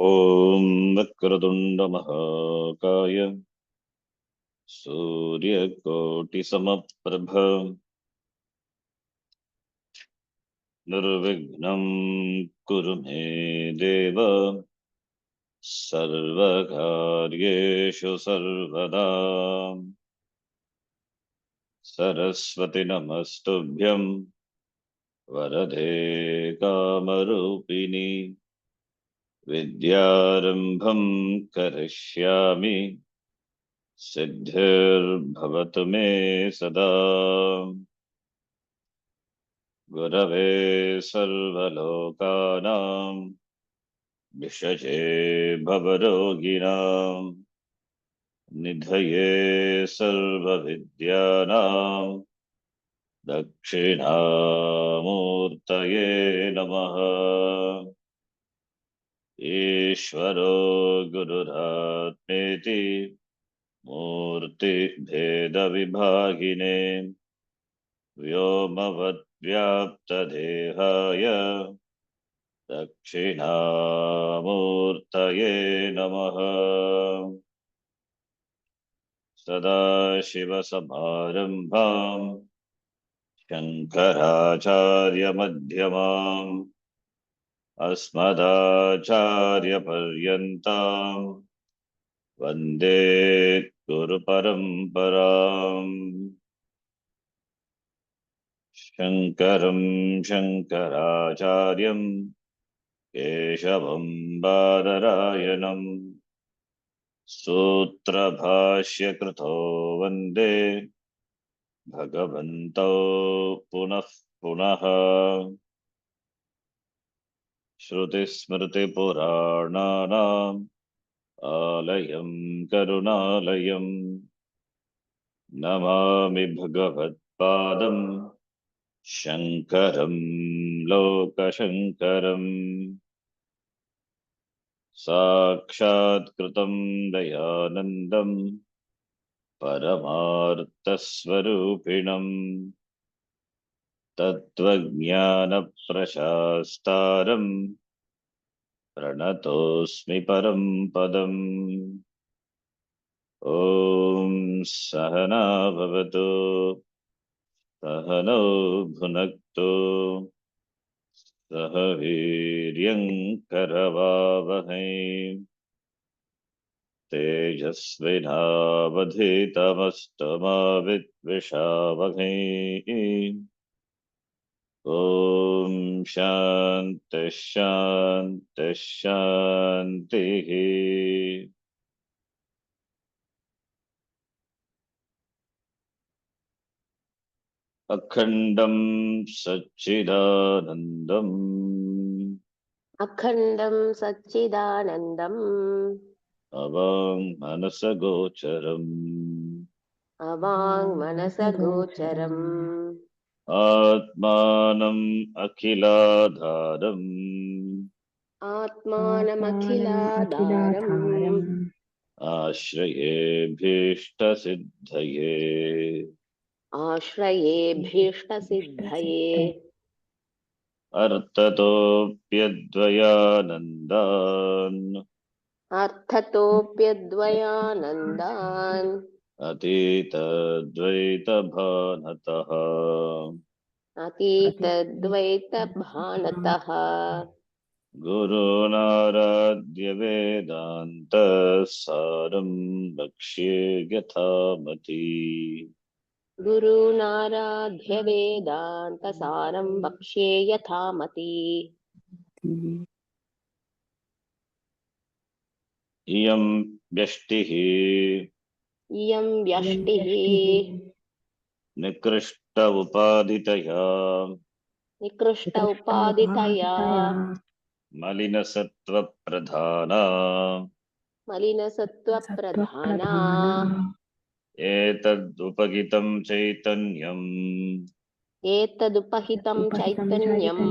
ॐ वक्रतुण्ड महाकाय सूर्यकोटिसमप्रभ निर्विघ्नं कुरु मे देव सर्वकार्येषु सर्वदा। सरस्वती नमस्तुभ्यं वरदे कामरूपिणी विद्यारम्भं करिष्यामि सिद्धिर्भवतु मे सदा। गुरवे सर्वलोकानां विषये भवरोगिणां निधये सर्वविद्यानां दक्षिणामूर्तये नमः। ईश्वरो गुरुरात्मेति मूर्तिभेदविभागिने व्योमवद्व्याप्तदेहाय दक्षिणामूर्तये नमः। सदाशिवसमारम्भां शङ्कराचार्यमध्यमाम् अस्मदाचार्यपर्यन्तां वन्दे गुरुपरम्पराम्। शङ्करं शङ्कराचार्यं केशवं बादरायणं सूत्रभाष्यकृतो वन्दे भगवन्तौ पुनः पुनः। श्रुतिस्मृतिपुराणानाम् आलयं करुणालयं नमामि भगवत्पादं शङ्करं लोकशङ्करम्। साक्षात्कृतं दयानन्दं परमार्थस्वरूपिणम् तत्त्वज्ञानप्रशास्तारम् प्रणतोऽस्मि परं पदम्। ॐ सहना भवतु सहनौ भुनक्तु सह वीर्यं करवावहै तेजस्विनावधीतमस्तु मा विद्विषावहै। ॐ शान्ति शान्ति शान्तिः। अखण्डं सच्चिदानन्दम् अखण्डं सच्चिदानन्दम् अवाङ्मनसगोचरम् अवाङ्मनसगोचरम् आत्मानम् अखिलाधारम् आत्मानमखिलाधारम् आश्रयेऽभीष्टसिद्धये आश्रयेऽभीष्टसिद्धये अर्थतोऽप्यद्वयानन्दान् अर्थतोऽप्यद्वयानन्दान् अतीतद्वैतभानतः अतीतद्वैतभानतः गुरूणाराध्य वेदान्तसारं वक्ष्ये यथामति। गुरूणाराध्य वेदान्तसारं वक्ष्ये यथामति। इयं व्यष्टिः इयं व्यष्टिः निकृष्ट उपाधितया निकृष्ट उपाधितया मलिनसत्त्वप्रधाना मलिनसत्त्वप्रधाना एतदुपगितं चैतन्यम् एतदुपहितं चैतन्यम्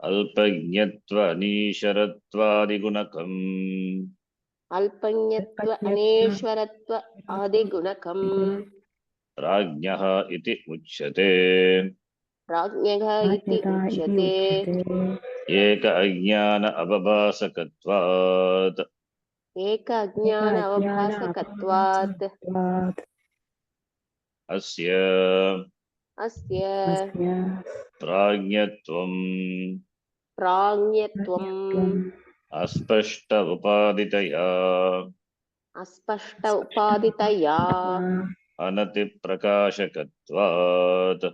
अल्पज्ञत्वनीशरत्वादिगुणकम् अल्पज्ञत्व अनेश्वरत्व आदिगुणकम् राज्ञः इति उच्यते। राज्ञः इति उच्यते। एक अज्ञान अवभासकत्वात् एक अज्ञान अवभासकत्वात् अस्य अस्य प्राज्ञत्वम् प्राज्ञत्वम् अस्पष्ट उपादितया अस्पष्ट उपादितया अनतिप्रकाशकत्वात्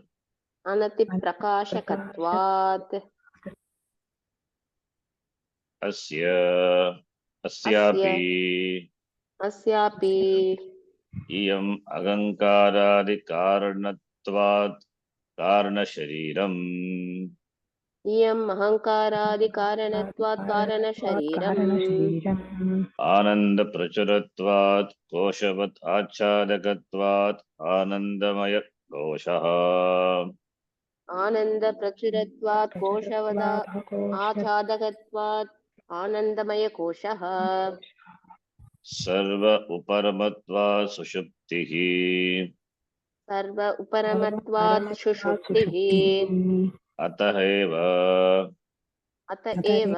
अनतिप्रकाशकत्वात् अस्य अस्य अस्यापि अस्यापि इयम् अहङ्कारादिकारणत्वात् कारणशरीरम् इयम् अहङ्कारादिकारणत्वात् कारणशरीरम् आनन्दप्रचुरत्वात् कोशवत् आच्छादकत्वात् आनन्दमयकोशः आनन्दप्रचुरत्वात् कोशवदा आच्छादकत्वात् आनन्दमयकोशः सर्व उपरमत्वात् सुषुप्तिः सर्व उपरमत्वात् सुषुप्तिः अतः एव अत एव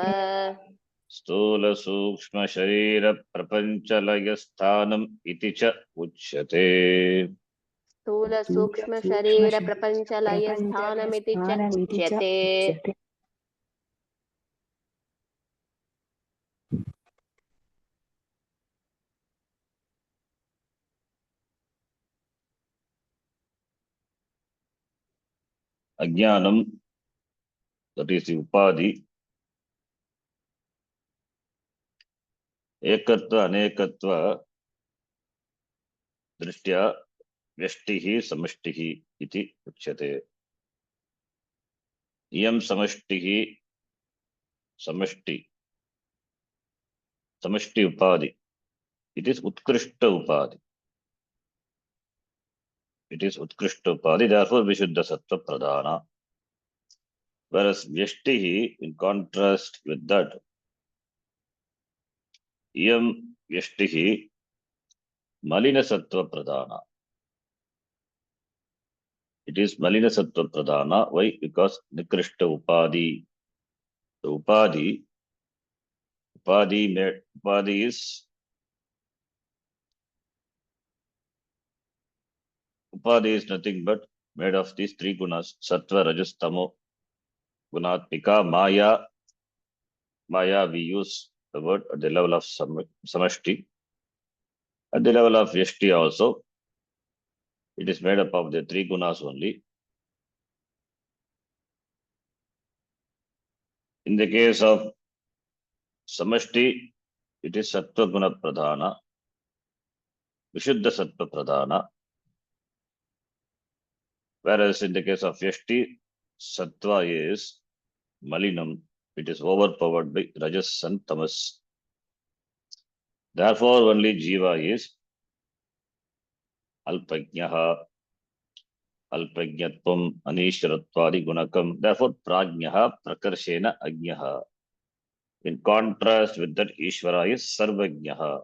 स्थूलसूक्ष्मशरीरप्रपञ्चलयस्थानम् इति च उच्यते स्थूलसूक्ष्मशरीरप्रपञ्चलयस्थानमिति च उच्यते अज्ञानम, that is the उपाधि, एकत्व अनेकत्व दृष्ट्या व्यष्टिः समष्टिः इति उच्यते. इयं समष्टिः समष्टि समष्टि उपाधि. It is उत्कृष्ट उपाधि. It is उत्कृष्ट उपाधि. Therefore, विशुद्ध सत्व प्रधाना. Whereas vyashtihi, in contrast with that, iyam vyashtihi malina sattva pradhana. It is malina sattva pradhana. Why? Because nikrishta upadhi. The upadhi is nothing but made of these three gunas: sattva, rajas, tamo. Gunatmika, Maya, we use the word at the level of samashti. At the level of vyashti also, it is made up of the three gunas only. In the case of samashti, it is sattva guna pradhana, vishuddha sattva pradhana. Whereas in the case of vyashti, sattva is malinam, it is overpowered by rajas and tamas. Therefore, only jiva is alpajnaha, alpajnatvam, anishratvadi gunakam. Therefore, prajnaha prakarshena ajnaha. In contrast with that, Ishvara is sarvajnaha.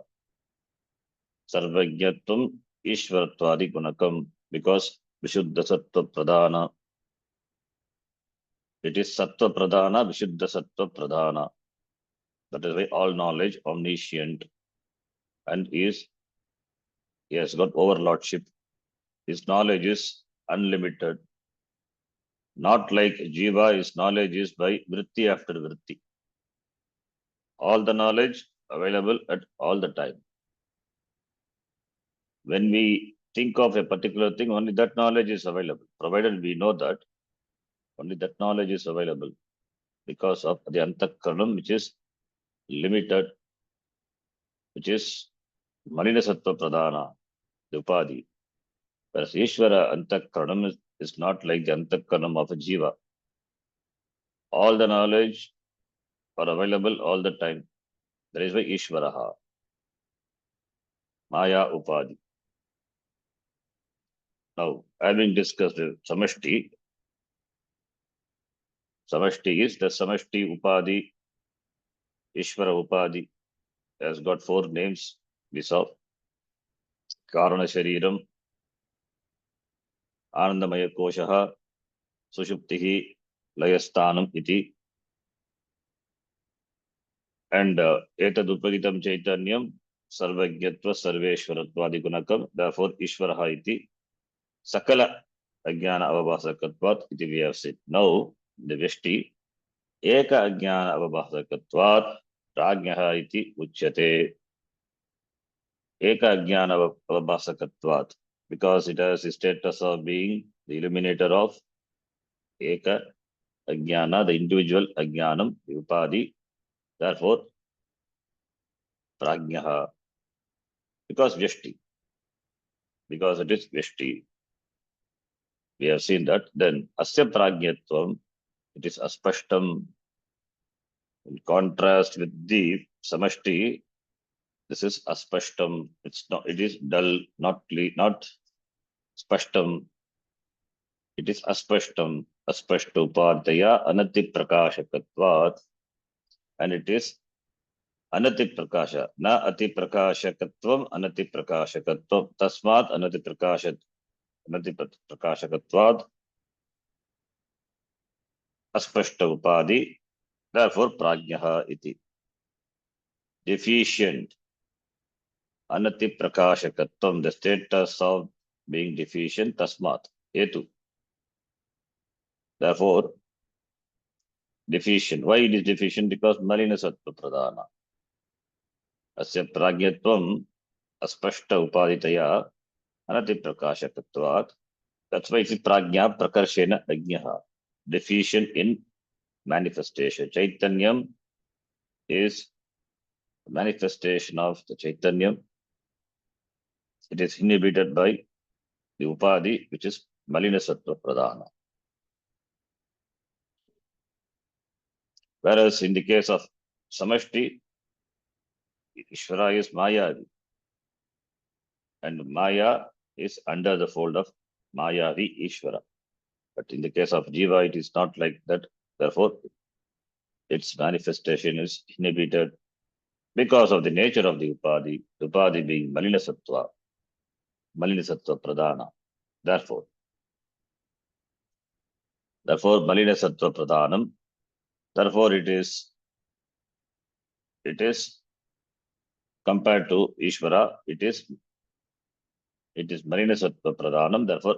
Sarvajnatvam ishvaratvadi gunakam, because vishuddha sattva pradhana. It is sattva pradhana, vishuddha sattva pradhana. That is why all knowledge omniscient, and he has got overlordship. His knowledge is unlimited. Not like jiva, his knowledge is by vritti after vritti. All the knowledge available at all the time. When we think of a particular thing, only that knowledge is available. Provided we know that, only that knowledge is available because of the antakaranam, which is limited, which is malina sattva pradhana, the upadhi. Whereas Ishvara antakaranam is not like the antakaranam of a jiva. All the knowledge are available all the time. That is why Ishvaraha, Maya upadhi. Now, having discussed samashti, samashti is the samashti upadhi, Ishvara upadhi, has got four names. We saw Karana Shariram, Anandamaya Koshaha, Sushuptihi, Layasthanam iti. And etadupaditam chaitanyam sarvajnatva sarveshwarattvadi gunakam. Therefore, Ishvaraha iti sakala ajnana avabhasakatvat iti we have said. Now, the Veshti eka ajnana avabhasakatvat rajnyaha iti uchyate. Eka ajnana avabhasakatvat, because it has the status of being the illuminator of eka ajnana, the individual ajnanam, the upadi. Therefore, prajnaha, because Veshti, because it is Veshti. We have seen that. Then asya prajnatvam, it is aspashtam. In contrast with the samashti, this is aspashtam. It's not. It is dull, not spashtam. It is aspashtam. Aspashtopadaya anati prakashakatvat, and it is anati prakasha. Na ati prakashakatvam, anati prakashakatvam. Tasmat anati prakashakatvat. Aspashta upadi. Therefore, prajnaha iti. Deficient. Anati prakashakatvam, the status of being deficient, tasmat, hetu. Therefore, deficient. Why it is deficient? Because malina sattva pradhana. Asya prajnatvam aspashta upaditaya anati prakashakatvat. That's why it is prajna prakarshena ajnaha. Deficient in manifestation. Chaitanyam is manifestation of the Chaitanyam. It is inhibited by the upadi, which is malina sattva pradhana. Whereas in the case of samashti, Ishvara is Mayavi, and Maya is under the fold of Mayavi Ishvara. But in the case of Jiva, it is not like that. Therefore, its manifestation is inhibited because of the nature of the Upadi being Malina Sattva Pradhana. Therefore, Malina Sattva Pradhanam. Therefore, it is compared to Ishvara, it is Malina Sattva Pradhanam. Therefore,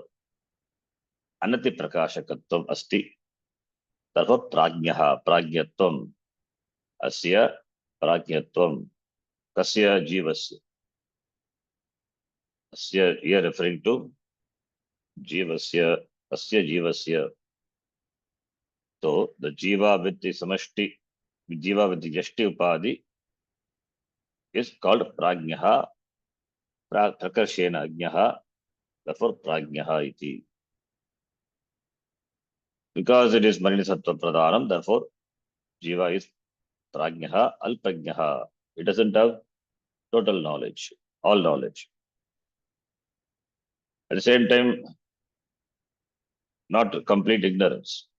anati prakashakatvam asti. Therefore, prajnatvam, asya prajnatvam, kasya jivasya. Asya, here referring to jivasya, asya jivasya. So, the jiva with the samashti, jiva with the yashti upadi is called prajnaha, prakarshena ajnaha. Therefore, prajnaha iti. Because it is Malina Sattva Pradhanam, therefore, Jiva is Prajnaha, Alpajnaha. It doesn't have total knowledge, all knowledge. At the same time, not complete ignorance.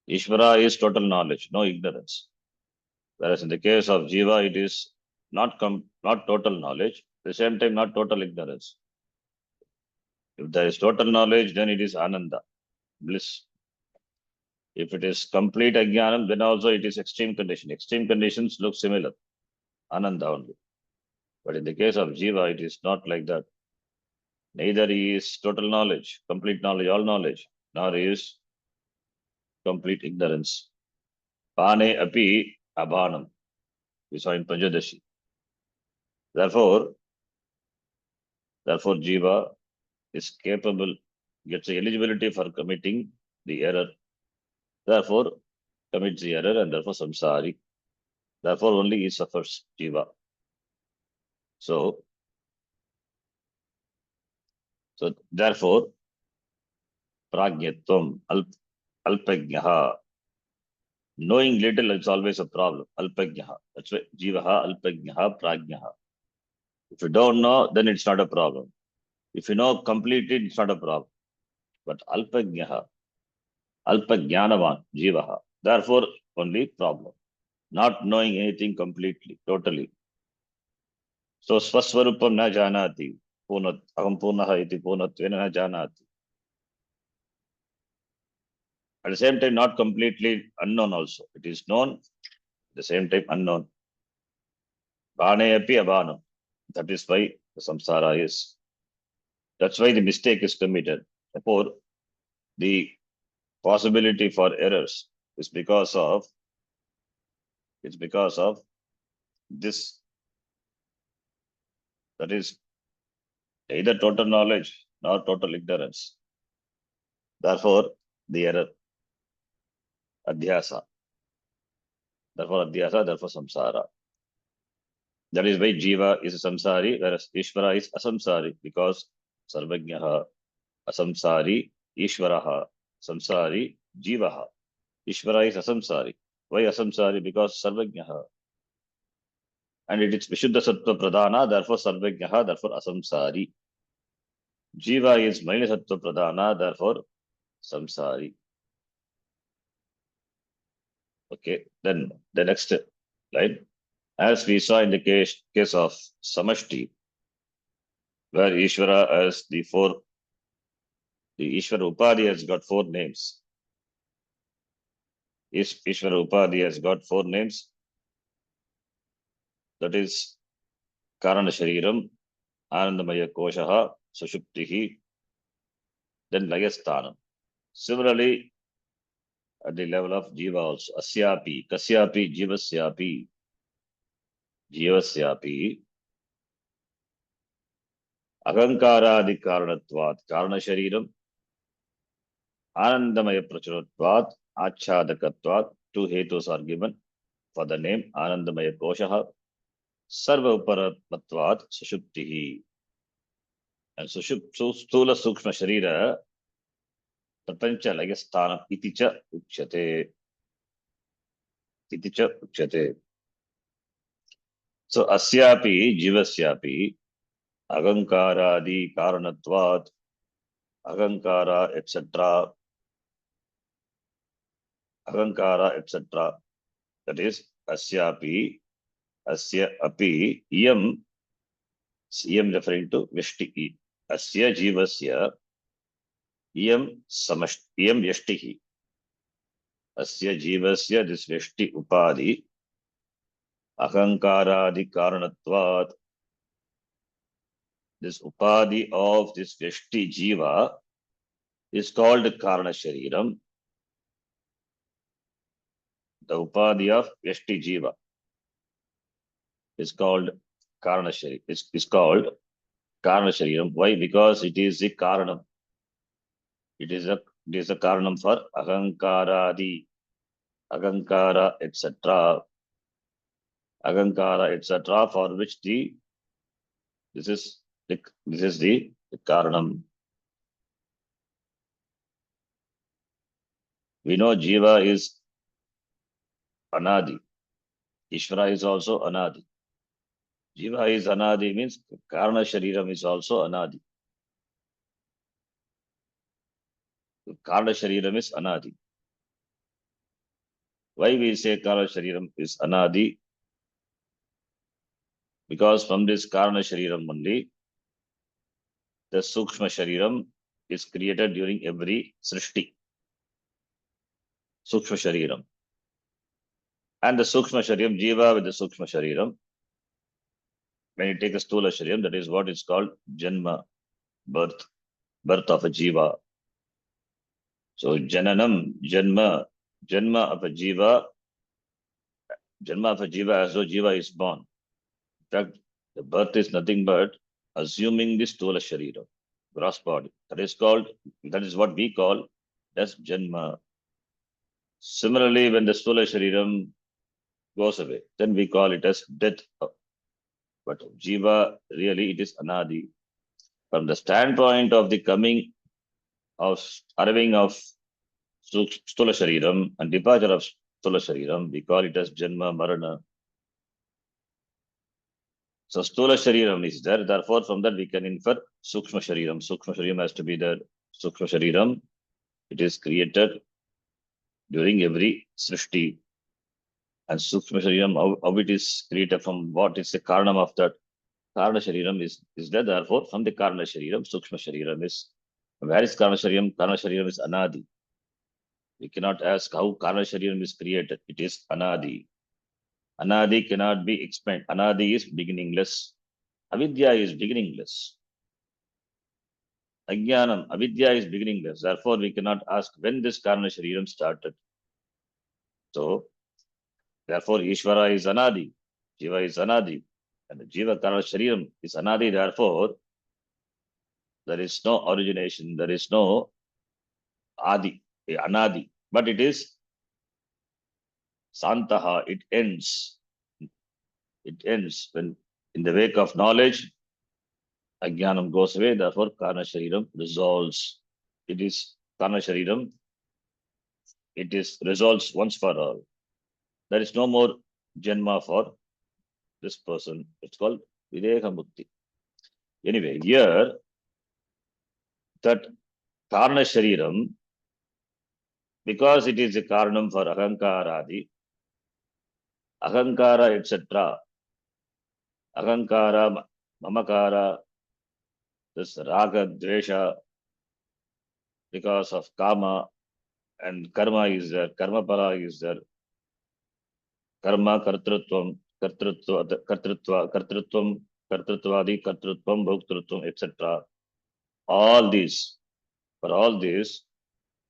Ishvara is total knowledge, no ignorance. Whereas in the case of Jiva, it is not total knowledge, at the same time, not total ignorance. If there is total knowledge, then it is Ananda, bliss. If it is complete Ajnanam, then also it is extreme condition. Extreme conditions look similar, Ananda only. But in the case of Jiva, it is not like that. Neither he is total knowledge, complete knowledge, all knowledge, nor he is complete ignorance. Pane api abhanam. We saw in Panchadashi. Therefore, Jiva is capable, gets eligibility for committing the error. Therefore, commits the error and therefore samsari. Therefore, only he suffers Jiva. So therefore, prajnatvam, alpajnaha. Knowing little is always a problem. Alpajnaha. That's why Jivaha, alpajnaha, prajnaha. If you don't know, then it's not a problem. If you know completely, it's not a problem. But alpajnaha, alpajnanavan, Jivaha. Therefore, only problem. Not knowing anything completely, totally. So, swaswarupam na janati. Punat, aham punaha iti punatvena na janati. At the same time, not completely unknown also. It is known, the same time unknown. Bane api abanam. That is why the samsara is. That's why the mistake is committed. Therefore, the possibility for errors is because of this. That is either total knowledge nor total ignorance. Therefore, the error. Adhyasa. Therefore, samsara. That is why Jiva is a samsari, whereas Ishvara is asamsari, because Sarvajnaha, asamsari, Ishvaraha, samsari, Jivaha. Ishvara is asamsari. Why asamsari? Because Sarvajnaha. And it is Vishuddha Sattva Pradhana, therefore Sarvajnaha, therefore asamsari. Jiva is minus Sattva Pradhana, therefore samsari. Okay, then the next line. As we saw in the case of Samashti, where Ishvara has the Ishvara Upadhi has got 4 names. Ishvara Upadhi has got 4 names. That is Karana Shariram, Anandamaya Koshaha, Sushuptihi, then Layasthanam. Similarly, at the level of Jiva also, Asyapi, Kasyapi, Jivasyapi, Agankaradi Karanatvat, Karana Shariram, Anandamaya Prachuratvat, Achadakatvat. 2 hetus are given for the name Anandamaya Koshaha, Sarva Uparamatvat, Sushuptihi. And Stula Sukshma Sharira, Prapancha Layasthanam Iticha Uchyate. So Asyapi, Jivasyapi, Agankaradi Karanatvat, Agankara, etc. That is Asyapi, Asya api, Yam referring to Vishti. Asya Jivasya, Yam Yashtihi. Asya Jivasya, this Vishti Upadhi, Ahankaradi Karanatvat. This Upadhi of this Vishti Jiva is called Karana Shariram. The Upadhi of Vishti Jiva is called Karana Shariram. It's called Karana Shariram. Why? Because it is the Karanam. It is a Karanam for Ahankaradi, Agankara, etc. Agankara, etc. For which this is the Karanam. We know Jiva is Anadi. Ishvara is also Anadi. Jiva is Anadi means Karana Shariram is also Anadi. Karana Shariram is Anadi. Why we say Karana Shariram is Anadi? Because from this Karana Shariram only, the Sukshma Shariram is created during every Srishti. Sukshma Shariram. And the Sukshma Shariram, Jiva with the Sukshma Shariram, when you take a Stula Shariram, that is what is called Janma, birth of a Jiva. So Jananam, Janma of a Jiva, as though Jiva is born. In fact, the birth is nothing but assuming the Stula Shariram, gross body. That is what we call as Janma. Similarly, when the Stula Shariram goes away, then we call it as death. But Jiva, really, it is Anadi. From the standpoint of the arriving of Stula Shariram and departure of Stula Shariram, we call it as Janma Marana. So Stula Shariram is there, therefore from that we can infer Sukshma Shariram. Sukshma Shariram has to be there. Sukshma Shariram, it is created during every Srishti. And Sukshma Shariram, how it is created, from what is the Karanam of that? Karana Shariram is there, therefore from the Karana Shariram, Sukshma Shariram is. Where is Karana Shariram? Karana Shariram is Anadi. We cannot ask how Karana Shariram is created. It is Anadi. Anadi cannot be explained. Anadi is beginningless. Avidya is beginningless. Ajnanam, avidya is beginningless. Therefore, we cannot ask when this Karana Shariram started. So, therefore, Ishvara is Anadi. Jiva is Anadi. And the Jiva Karana Shariram is Anadi. Therefore, there is no origination. There is no Adi, Anadi. But it is Santaha. It ends. It ends when in the wake of knowledge, Ajnanam goes away. Therefore, Karana Shariram resolves. It is Karana Shariram. It is resolves once for all. There is no more Janma for this person. It's called Videha Mukti. Anyway, here that Karna Shariram, because it is a Karanam for Ahankaradi, Ahankara, etc., Ahankara, Mamakara, this Raga, Dvesha, because of Kama and Karma is there, Karma Para is there, Karma, Kartrutvam, Kartrutvam, Kartrutvadi, Kartrutvam, Bhoktrutvam, etc. All these, for all these,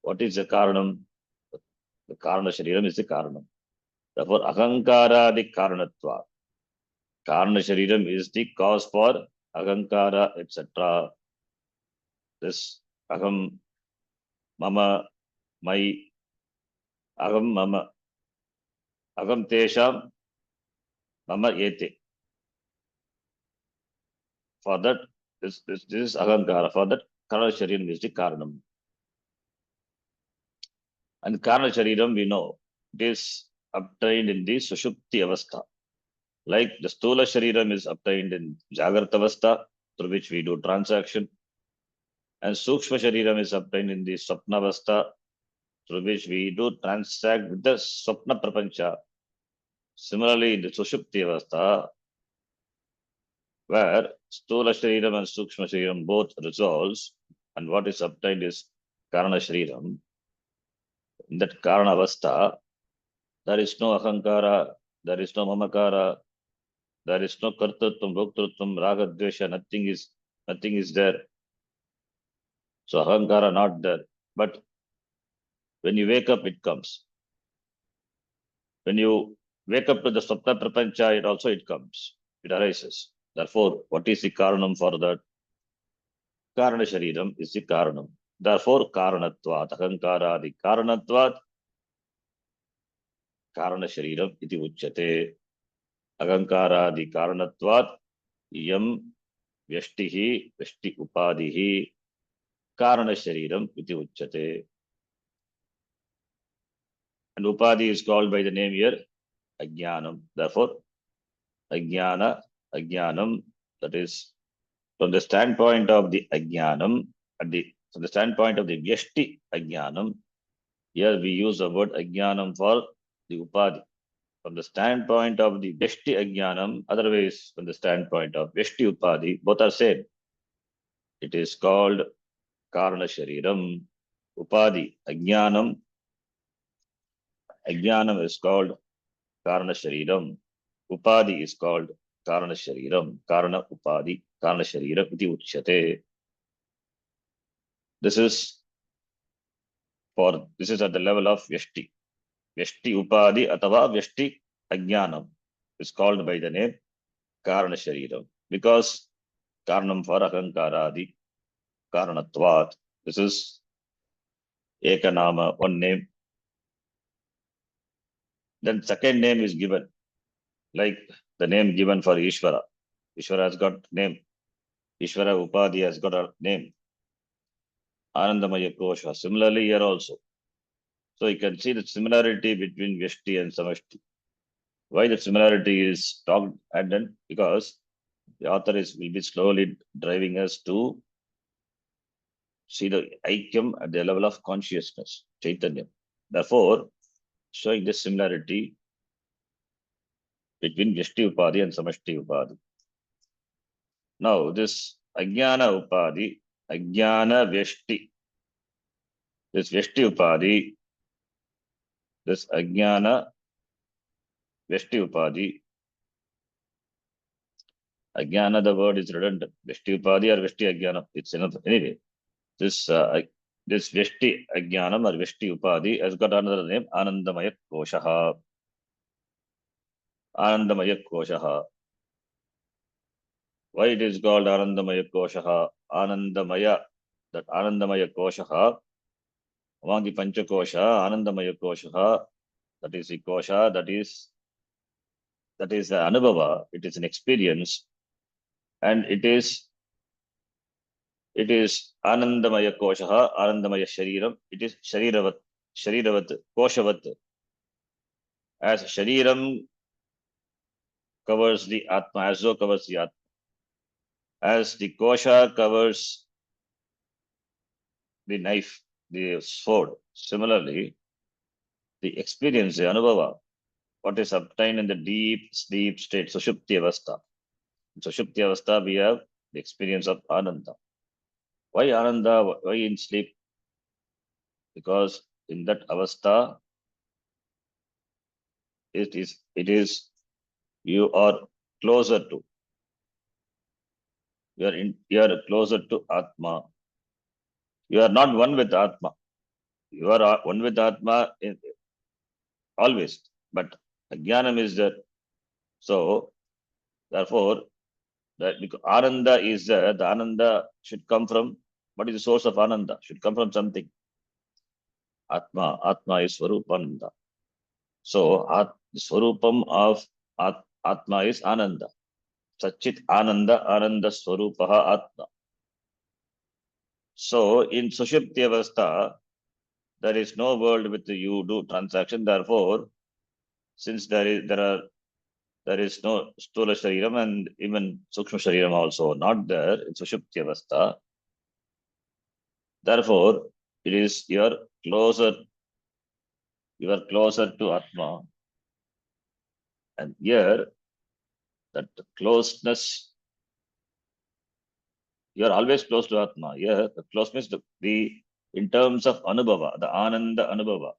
what is the Karanam? The Karana Shariram is the Karanam. Therefore, Ahankara the Karanatva. Karana Shariram is the cause for Ahankara, etc. This Aham, Mama, My, Aham, Mama, Aham Tesham, Mama Yete. For that, this is Ahankara. For that, Karana Shariram is the Karanam. And Karana Shariram, we know, it is obtained in the Sushupti Avastha. Like the Stula Shariram is obtained in Jagrata Avastha, through which we do transaction. And Sukshma Shariram is obtained in the Swapna Avastha, through which we do transact with the Swapna Prapancha. Similarly, in the Sushupti Avastha, where Stula Shariram and Sukshma Shariram both resolves, and what is obtained is Karana Shariram. In that Karana Avastha, there is no Ahankara, there is no Mamakara, there is no Kartrutvam, Bhoktrutvam, Raga, Dvesha, nothing is there. So Ahankara not there. But when you wake up, it comes. When you wake up to the Swapna Prapancha, it comes. It arises. Therefore, what is the Karanam for that? Karana Shariram is the Karanam. Therefore, Karanatvat, Ahankara, the Karanatvat, Karana Shariram iti uchyate. Ahankara, the Karanatvat, Yam Vyashtihi, Vyashti Upadihi, Karana Shariram iti uchyate. And Upadi is called by the name here, Ajnanam. Therefore, Ajnana, Ajnanam, that is, from the standpoint of the Ajnanam, from the standpoint of the Vyashti Ajnanam, here we use the word Ajnanam for the Upadi. From the standpoint of the Vyashti Ajnanam, otherwise from the standpoint of Vyashti Upadi, both are same. It is called Karana Shariram. Upadi, Ajnanam. Ajnanam is called Karana Shariram. Upadi is called Karana Shariram. Karana Upadi, Karana Shariram iti uchyate. This is at the level of Vyashti. Vyashti Upadi atava Vyashti Ajnanam is called by the name Karana Shariram. Because Karanam for Ahankaradi, Karanatvat. This is Ekanama, one name. Then second name is given, like the name given for Ishvara. Ishvara has got name. Ishvara Upadi has got a name. Anandamaya Kosha. Similarly here also. So you can see the similarity between Vyashti and Samashti. Why the similarity is talked and then? Because the author will be slowly driving us to see the Aikyam at the level of consciousness, Chaitanya. Therefore, showing this similarity between Vyashti Upadi and Samashti Upadi. Now, this Ajnana Upadi, Ajnana Vyashti, this Vyashti Upadi, this Ajnana Veshti Upadi. Ajnana, the word is redundant. Veshti Upadi or Veshti Ajnana, it's enough. Anyway, this Veshti Ajnanam or Veshti Upadi has got another name, Anandamaya Koshaha. Anandamaya Koshaha. Why it is called Anandamaya Koshaha? Anandamaya, that Anandamaya Koshaha, among the Panchakosha, Anandamaya Koshaha, that is the Kosha, that is the Anubhava, it is an experience, and it is Anandamaya Koshaha, Anandamaya Shariram, it is Shariravat, Koshavat, as Shariram covers the Atma, as though covers the Atma, as the Kosha covers the knife, the sword. Similarly, the experience, the Anubhava, what is obtained in the deep sleep state, Sushupti Avastha. In Sushupti Avastha, we have the experience of Ananda. Why Ananda? Why in sleep? Because in that Avastha, it is you are closer to, you are closer to Atma. You are not one with Atma. You are one with Atma always, but Jnanam is there. So, therefore, because Ananda is there, the Ananda should come from, what is the source of Ananda? Should come from something. Atma is Swarupananda. So, the Swarupam of Atma is Ananda. Satchit Ananda Swarupaha Atma. So, in Sushupti Avastha, there is no world with the you do transaction. Therefore, since there is no Stula Shariram and even Sukshma Shariram also not there in Sushupti Avastha, therefore, it is you are closer to Atma. And here, that closeness, you are always close to Atma. Here, the closeness, in terms of Anubhava, the Ananda Anubhava.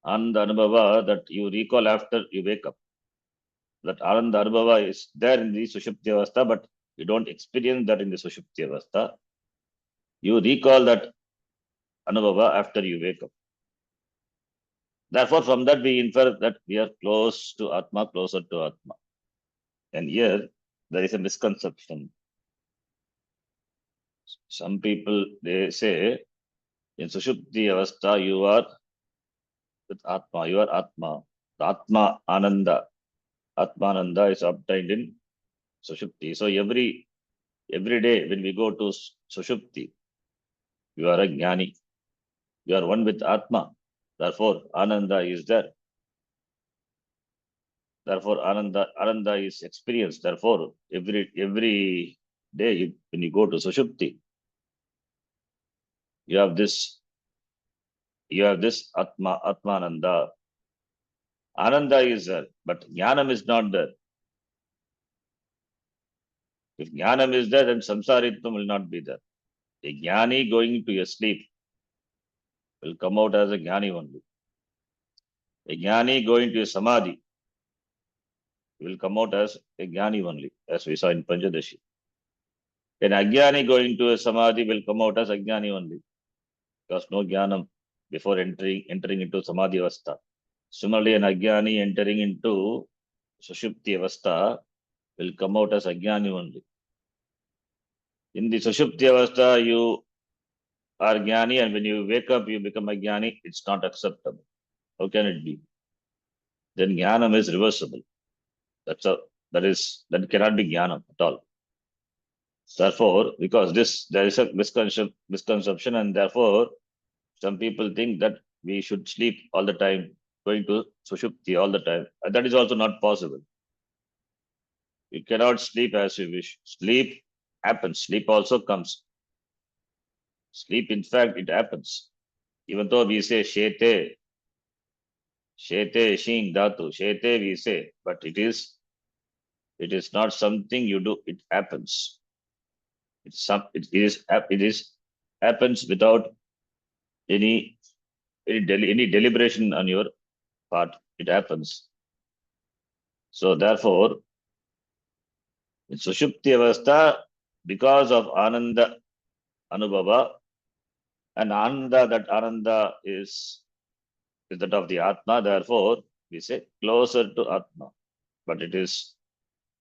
Ananda Anubhava that you recall after you wake up. That Ananda Anubhava is there in the Sushupti Avastha, but you don't experience that in the Sushupti Avastha. You recall that Anubhava after you wake up. Therefore, from that we infer that we are close to Atma, closer to Atma. And here, there is a misconception. Some people, they say, in Sushupti Avastha, you are with Atma, you are Atma. The Atma Ananda, Atmananda is obtained in Sushupti. So every day when we go to Sushupti, you are a Jnani. You are one with Atma. Therefore, Ananda is there. Therefore, Ananda is experienced. Therefore, every day when you go to Sushupti, you have this Atmananda. Ananda is there, but Jnanam is not there. If Jnanam is there, then Samsaritvam will not be there. A Jnani going to a sleep will come out as a Jnani only. A Jnani going to a Samadhi will come out as a Jnani only, as we saw in Panchadashi. An Ajnani going to a Samadhi will come out as Ajnani only, because no Jnanam before entering into Samadhi Avastha. Similarly, an Ajnani entering into Sushupti Avastha will come out as Ajnani only. In the Sushupti Avastha, you are Jnani, and when you wake up, you become Ajnani. It's not acceptable. How can it be? Then Jnanam is reversible. That cannot be Jnanam at all. Therefore, because there is a misconception, and therefore, some people think that we should sleep all the time, going to Sushupti all the time. And that is also not possible. You cannot sleep as you wish. Sleep happens. Sleep also comes. Sleep, in fact, it happens. Even though we say Shete, Shing, Dhatu, Shete we say, but it is not something you do, it happens. It is happens without any deliberation on your part. It happens. So therefore, in Sushupti Avastha, because of Ananda Anubhava, and Ananda, that Ananda is that of the Atma, therefore, we say closer to Atma. But it is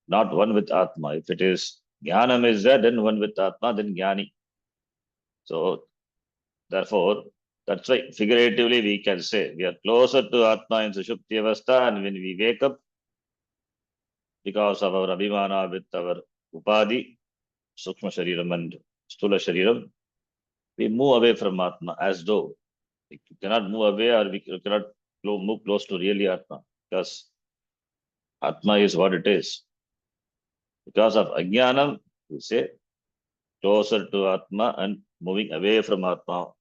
not one with Atma. If it is Jnanam is there, then one with Atma, then Jnani. So therefore, that's why figuratively we can say we are closer to Atma in Sushupti Avastha, and when we wake up, because of our Abhimana with our Upadhi, Sukshma Shariram and Stula Shariram, we move away from Atma as though we cannot move away, or we cannot move close to really Atma, because Atma is what it is. Because of Ajnanam, we say closer to Atma and moving away from Atma.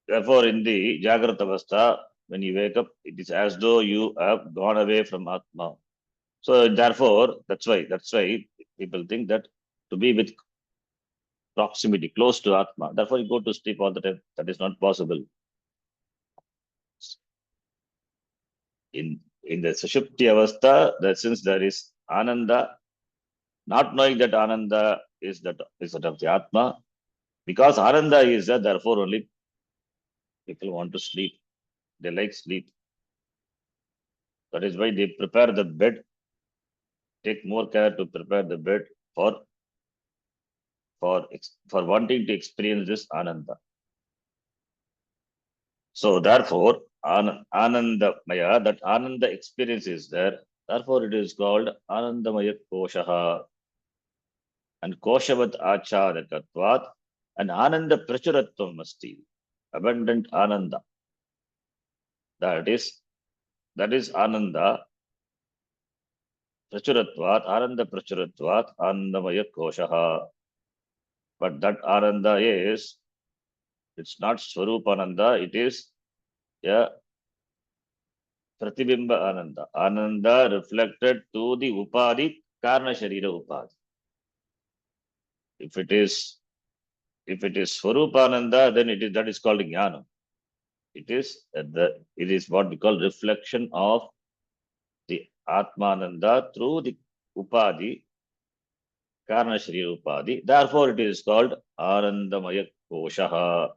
Therefore, in the Jagrata Avastha, when you wake up, it is as though you have gone away from Atma. So therefore, that's why people think that to be with proximity, close to Atma, therefore you go to sleep all the time. That is not possible. In the Sushupti Avastha, that since there is Ananda, not knowing that Ananda is that of the Atma, because Ananda is there, therefore only people want to sleep. They like sleep. That is why they prepare the bed, take more care to prepare the bed for wanting to experience this Ananda. So therefore, Anandamaya, that Ananda experience is there. Therefore, it is called Anandamaya Koshaha. And Koshavat Achadakatvat, and Ananda Prachuratvam Asti. Abundant Ananda. That is Ananda Prachuratvat, Ananda Prachuratvat, Anandamaya Koshaha. But that Ananda it's not Swarupananda, it is a Pratibimba Ananda. Ananda reflected to the Upadhi, Karna Sharira Upadhi. If it is Swarupananda, then that is called Jnana. It is what we call reflection of the Atmananda through the Upadhi, Karna Sharira Upadhi. Therefore, it is called Anandamaya Koshaha.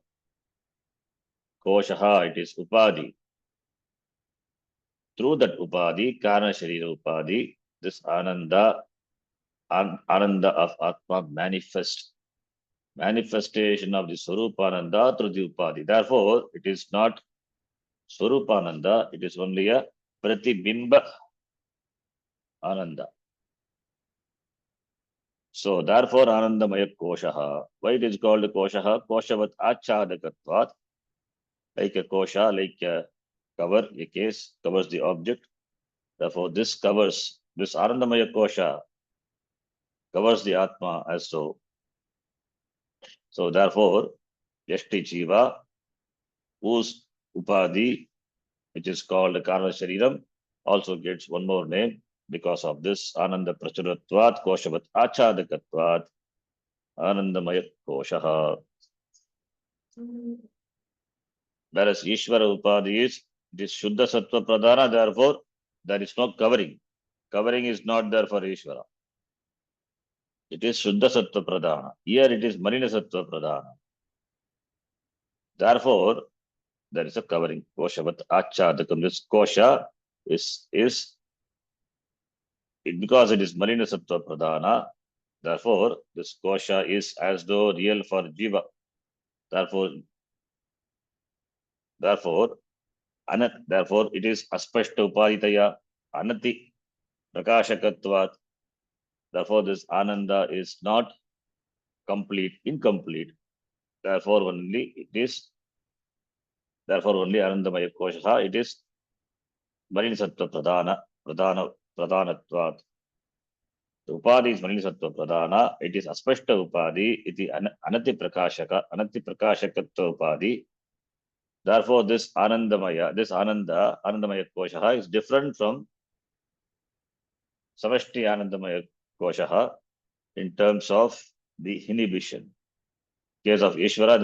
Koshaha, it is Upadhi. Through that Upadhi, Karna Sharira Upadhi, this Ananda of Atma manifestation of the Swarupananda through the Upadhi. Therefore, it is not Swarupananda, it is only a Pratibimba Ananda. So therefore, Anandamaya Koshaha. Why it is called Koshaha? Koshavat Achadakatvat. Like a kosha, like a cover, a case covers the object. Therefore, this Anandamaya Kosha covers the Atma as so. So therefore, Yashti Jiva, whose Upadhi, which is called Karma Shariram, also gets one more name because of this Ananda Prachuratvat Koshavat Achadakatvat Anandamaya Koshaha. Whereas Ishvara Upadhi is this Shuddha Sattva Pradhana, therefore there is no covering. Covering is not there for Ishvara. It is Shuddha Sattva Pradhana. Here it is Malina Sattva Pradhana. Therefore, there is a covering. Koshavat Achadakam. This Kosha is because it is Malina Sattva Pradhana. Therefore, this Kosha is as though real for Jiva. Therefore, it is Aspashta Upaditaya Anati Prakashakatvat. Therefore, this Ananda is not incomplete. Therefore, only Anandamaya Kosha, it is Marina Sattva Pradhanatvat. The Upadhi is Marina Sattva Pradhana, it is Aspashta Upadhi, it is Anati Prakashakatva Upadhi. Therefore, this Anandamaya Kosha is different from Samashti Anandamaya Kosha in terms of the inhibition. In case of Ishvara,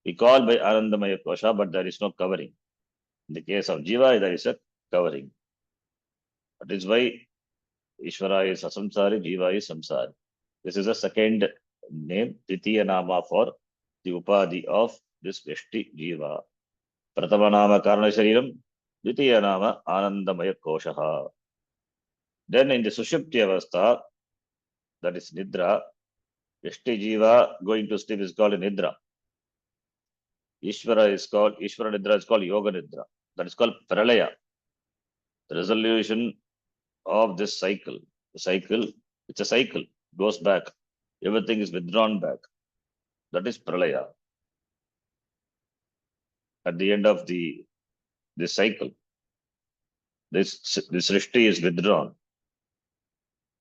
we call by Anandamaya Kosha, but there is no covering. In the case of Jiva, there is a covering. That is why Ishvara is asamsari, Jiva is samsari. This is a second name, Titiya Nama for the Upadhi of this Vyashti Jiva. Pratama Nama Karana Shariram, Ditiya Nama Anandamaya Koshaha. Then in the Sushupti Avastha, that is Nidra, Vyashti Jiva going to sleep is called Nidra. Ishvara Nidra is called Yoga Nidra. That is called Pralaya. The resolution of this cycle. The cycle, it's a cycle, goes back. Everything is withdrawn back. That is Pralaya. At the end of this cycle, this Srishti is withdrawn.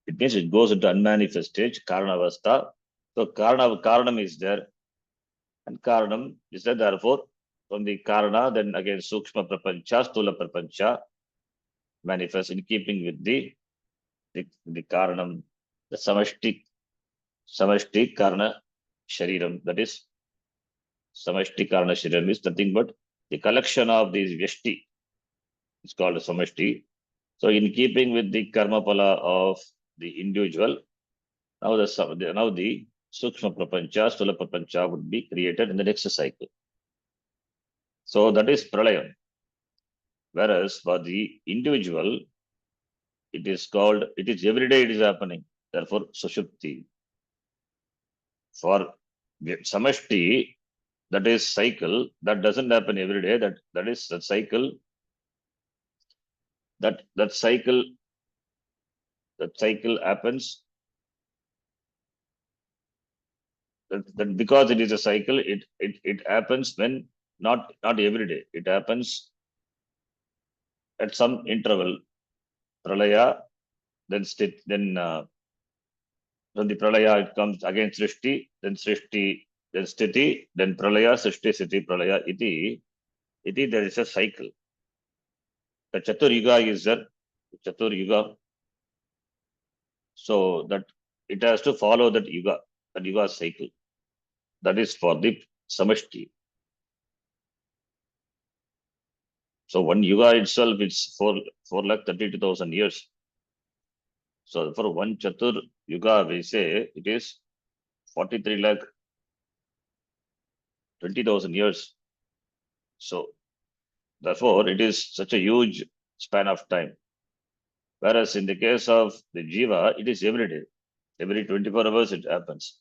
It means it goes into unmanifest stage, Karanavastha. So Karanam is there. And Karanam is there, therefore, from the Karana, then again Sukshma Prapancha, Stula Prapancha manifests in keeping with the Karanam, the Samashti Karana Shariram. That is, Samashti Karana Shariram is nothing but the collection of these Vyashti. It's called a Samashti. So, in keeping with the Karma Pala of the individual, now the Sukshma Prapancha, Stula Prapancha would be created in the next cycle. So, that is Pralayam. Whereas for the individual, it is every day it is happening. Therefore, Sushupti. For Samashti, that is cycle, that doesn't happen every day. That is the cycle. That cycle happens. That because it is a cycle, it happens when not every day. It happens at some interval. Pralaya, then from the Pralaya it comes again Srishti, then Sthiti, then Pralaya, Srishti, Sthiti, Pralaya, iti. There is a cycle. The Chatur Yuga is there. Chatur Yuga. So that it has to follow that Yuga cycle. That is for the Samashti. So one Yuga itself is 4,32,000 years. So for one Chatur Yuga, we say it is 43,20,000 years. So therefore, it is such a huge span of time. Whereas in the case of the Jiva, it is every day. Every 24 hours it happens.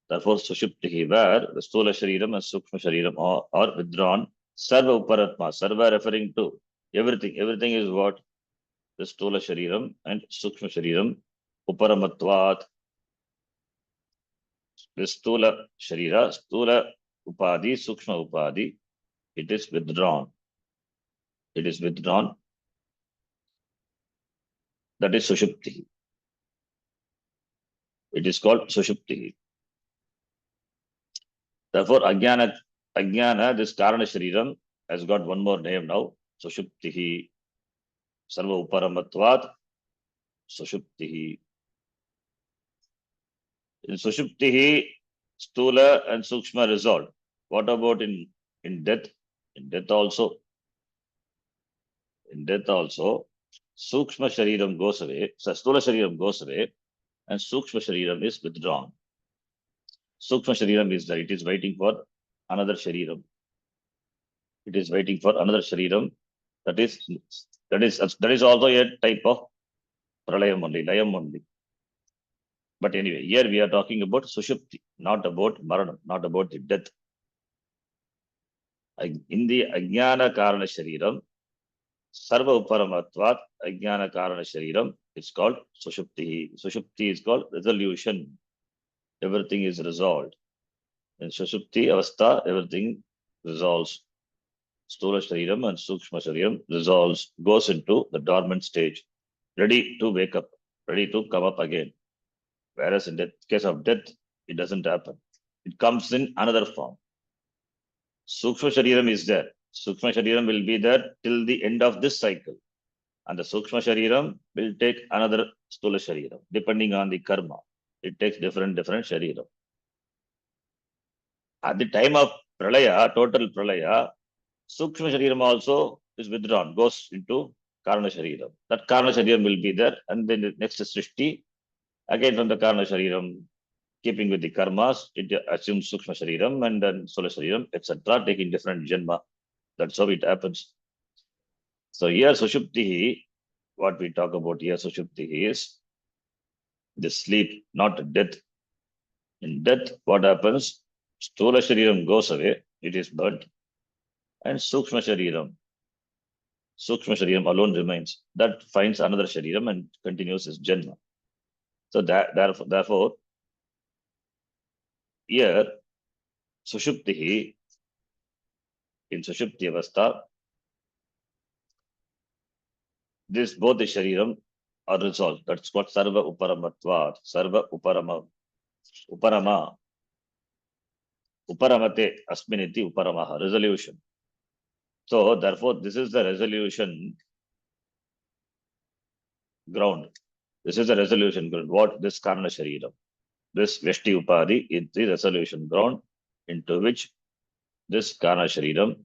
Therefore, Sushuptihi, where the Stula Shariram and Sukshma Shariram are withdrawn. Sarva Uparatma, Sarva referring to everything. Everything is what? The Stula Shariram and Sukshma Shariram, Uparamatvat. The Stula Sharira, Stula Upadi, Sukshma Upadi, it is withdrawn. It is withdrawn. That is Sushupti. It is called Sushupti. Therefore, Ajnana, this Karana Shariram has got one more name now. Sushupti. Sarva Uparamatvat. Sushupti. In Sushupti, Stula and Sukshma resolved. What about in death? In death also, Sukshma Shariram goes away, so Stula Shariram goes away, and Sukshma Shariram is withdrawn. Sukshma Shariram is there, it is waiting for another Shariram. It is waiting for another Shariram. That is also a type of Pralayam only, Layam only. But anyway, here we are talking about Sushupti, not about Maranam, not about the death. In the Ajnana Karana Shariram, Sarva Uparamatvat, Ajnana Karana Shariram, it's called Sushupti. Sushupti is called resolution. Everything is resolved. In Sushupti Avastha, everything resolves. Stula Shariram and Sukshma Shariram resolves, goes into the dormant stage, ready to wake up, ready to come up again. Whereas in the case of death, it doesn't happen. It comes in another form. Sukshma Shariram is there. Sukshma Shariram will be there till the end of this cycle. And the Sukshma Shariram will take another Stula Shariram, depending on the karma. It takes different Shariram. At the time of Pralaya, total Pralaya, Sukshma Shariram also is withdrawn, goes into Karana Shariram. That Karana Shariram will be there, and then the next Srishti, again from the Karana Shariram, keeping with the karmas, it assumes Sukshma Shariram and then Sola Shariram, etc., taking different Janma. That's how it happens. So here Sushupti, what we talk about here, Sushupti is the sleep, not death. In death, what happens? Stula Shariram goes away, it is burnt, and Sukshma Shariram alone remains. That finds another Shariram and continues its Janma. So therefore, here, Sushupti, in Sushupti Avastha, this both the Shariram are resolved. That's what Sarva Uparamatvat, Sarva Uparama, Uparamate Asminiti Uparamaha, resolution. So therefore, this is the resolution ground. This is the resolution ground. What? This Karna Shariram. This Veshti Upadi is the resolution ground into which this Karna Shariram,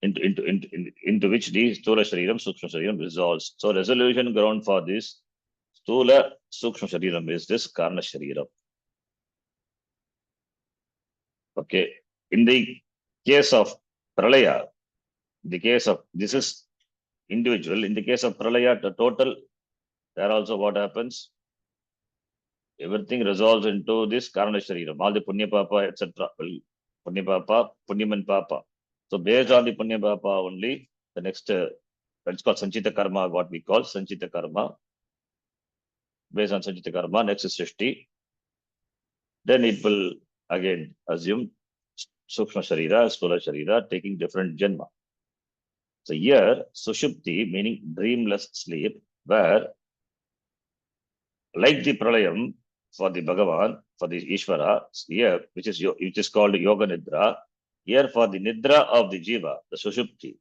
into which the Stula Shariram, Sukshma Shariram resolves. So resolution ground for this Stula Sukshma Shariram is this Karna Shariram. Okay. In the case of Pralaya, the case of this is individual. In the case of Pralaya, the total, there also what happens? Everything resolves into this Karana Shariram, all the Punya Papa, etc. Punya Papa, Punyam and Papa. So based on the Punya Papa only, the next, that's called Sanchita Karma, what we call Sanchita Karma. Based on Sanchita Karma, next is Srishti. Then it will again assume Sukshma Sharira, Stula Sharira, taking different Janma. So here, Sushupti, meaning dreamless sleep, where like the Pralayam for the Bhagavan, for the Ishvara, here, which is called Yoga Nidra, here for the Nidra of the Jiva, the Sushupti,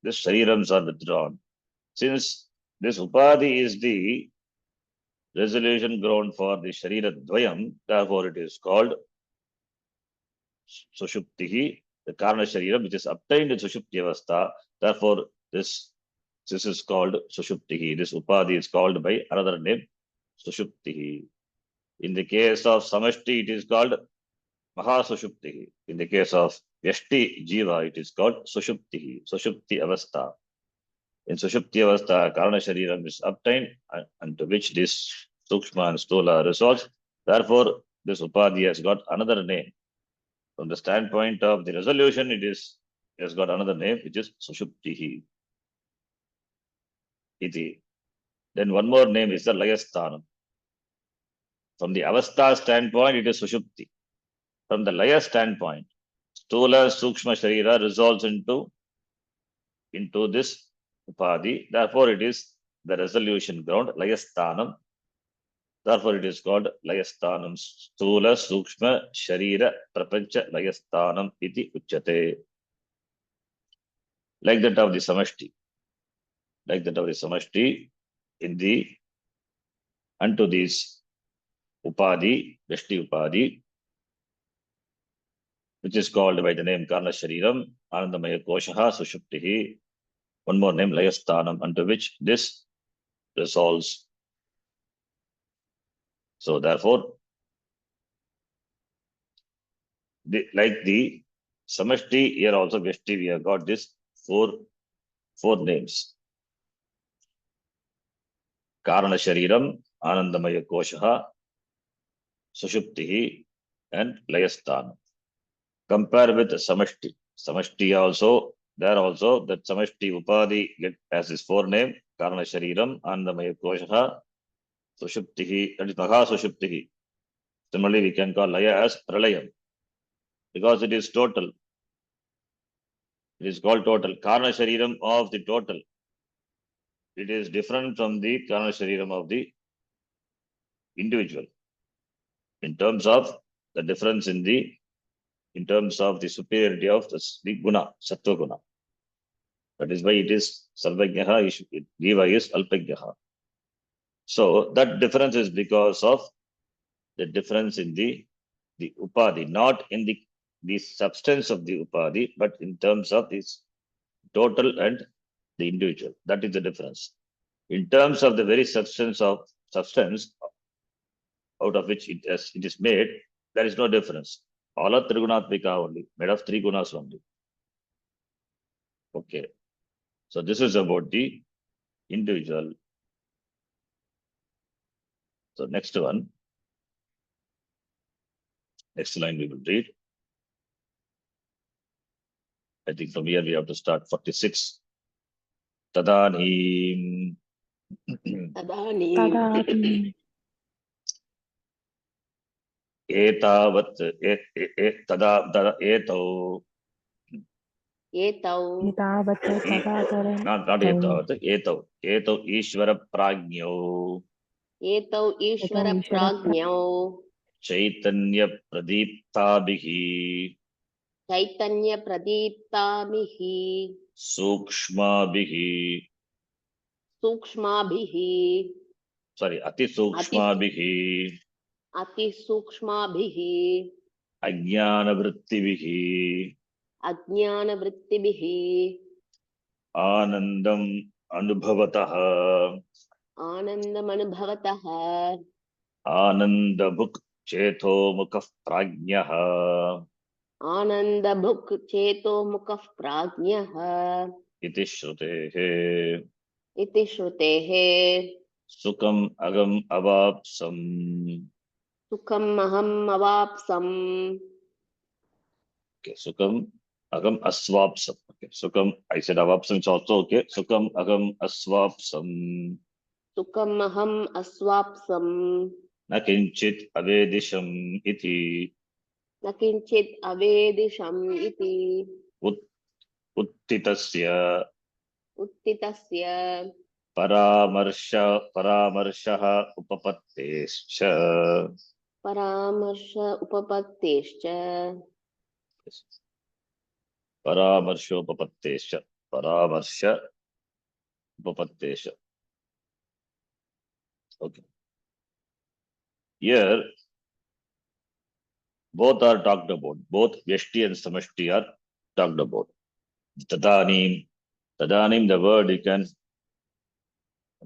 the Sharirams are withdrawn. Since this Upadhi is the resolution ground for the Sharira Dvayam, therefore it is called Sushupti, the Karna Sharira, which is obtained in Sushupti Avastha. Therefore, this is called Sushupti. This Upadhi is called by another name, Sushupti. In the case of Samashti, it is called Mahasushupti. In the case of Yashti Jiva, it is called Sushupti, Sushupti Avastha. In Sushupti Avastha, Karana Shariram is obtained, and to which this Sukshma and Stula resolves. Therefore, this Upadhi has got another name. From the standpoint of the resolution, it has got another name, which is Sushupti. Iti. Then one more name is the Layasthanam. From the Avastha standpoint, it is Sushupti. From the Laya standpoint, Stula, Sukshma, Sharira resolves into this Upadhi. Therefore, it is the resolution ground, Layasthanam. Therefore, it is called Layasthanam. Stula, Sukshma, Sharira, Prapancha, Layasthanam, iti uchate. Like that of the Samashti. Like that of the Samashti, in the unto this Upadhi, Veshti Upadhi, which is called by the name Karna Shariram, Anandamaya Koshaha, Sushuptihi, one more name, Layasthanam, unto which this resolves. So therefore, like the Samashti, here also Veshti, we have got this four names. Karana Shariram, Anandamaya Koshaha, Sushuptihi, and Layasthanam. Compare with Samashti. Samashti also, there also, that Samashti Upadhi has this four name, Karana Shariram, Anandamaya Koshaha, Sushuptihi, that is Maha Sushuptihi. Similarly, we can call Laya as Pralayam, because it is total. It is called total. Karna Shariram of the total. It is different from the Karna Shariram of the individual. In terms of the difference in terms of the superiority of the guna, Sattva guna. That is why it is Sarvajnaha, Jiva is Alpajnaha. So that difference is because of the difference in the Upadhi, not in the substance of the Upadhi, but in terms of this total and the individual. That is the difference. In terms of the very substance out of which it is made, there is no difference. All are Trigunatmika only, made of three gunas only. Okay. So this is about the individual. So next one. Next line we will read. I think from here we have to start 46. Tadanim. तदानीं Etavat tada etau. एतौ एतावत् तदातरं Not etavat, etau Ishvara Prajnyo. एतौ ईश्वरप्राज्ञौ Chaitanya Pradiptabhihi. चैतन्यप्रदीप्ताभिः Sukshmabhihi. सूक्ष्माभिः Sorry, Ati Sukshmabhihi. अतिसूक्ष्माभिः Ajnana Vrittibihi. अज्ञानवृत्तिभिः Anandam Anubhavataha. आनन्दमनुभवतः Anandabhuk Cheto Mukha Prajnaha. आनन्दभुक् चेतोमुखः प्राज्ञः Iti Shrutehe. इति श्रुतेः Sukam Agam Avapsam. सुखम् अहम् अवाप्सम् Okay, Sukam Agam Asvapsam. Okay, Sukam, I said Avapsam is also okay. Sukam Agam Asvapsam. सुखम् अहम् अस्वाप्सम् Na kinchit avedisham iti. न किञ्चित् अवेदिषम् इति Uttitasya उत्थितस्य Paramarshah upapattescha. परामर्श उपपत्तेश्च Paramarsho upapattescha. Paramarsha upapattescha. Okay. Here, both are talked about. Both Vyashti and Samashti are talked about. Tadanim. Tadanim, the word you can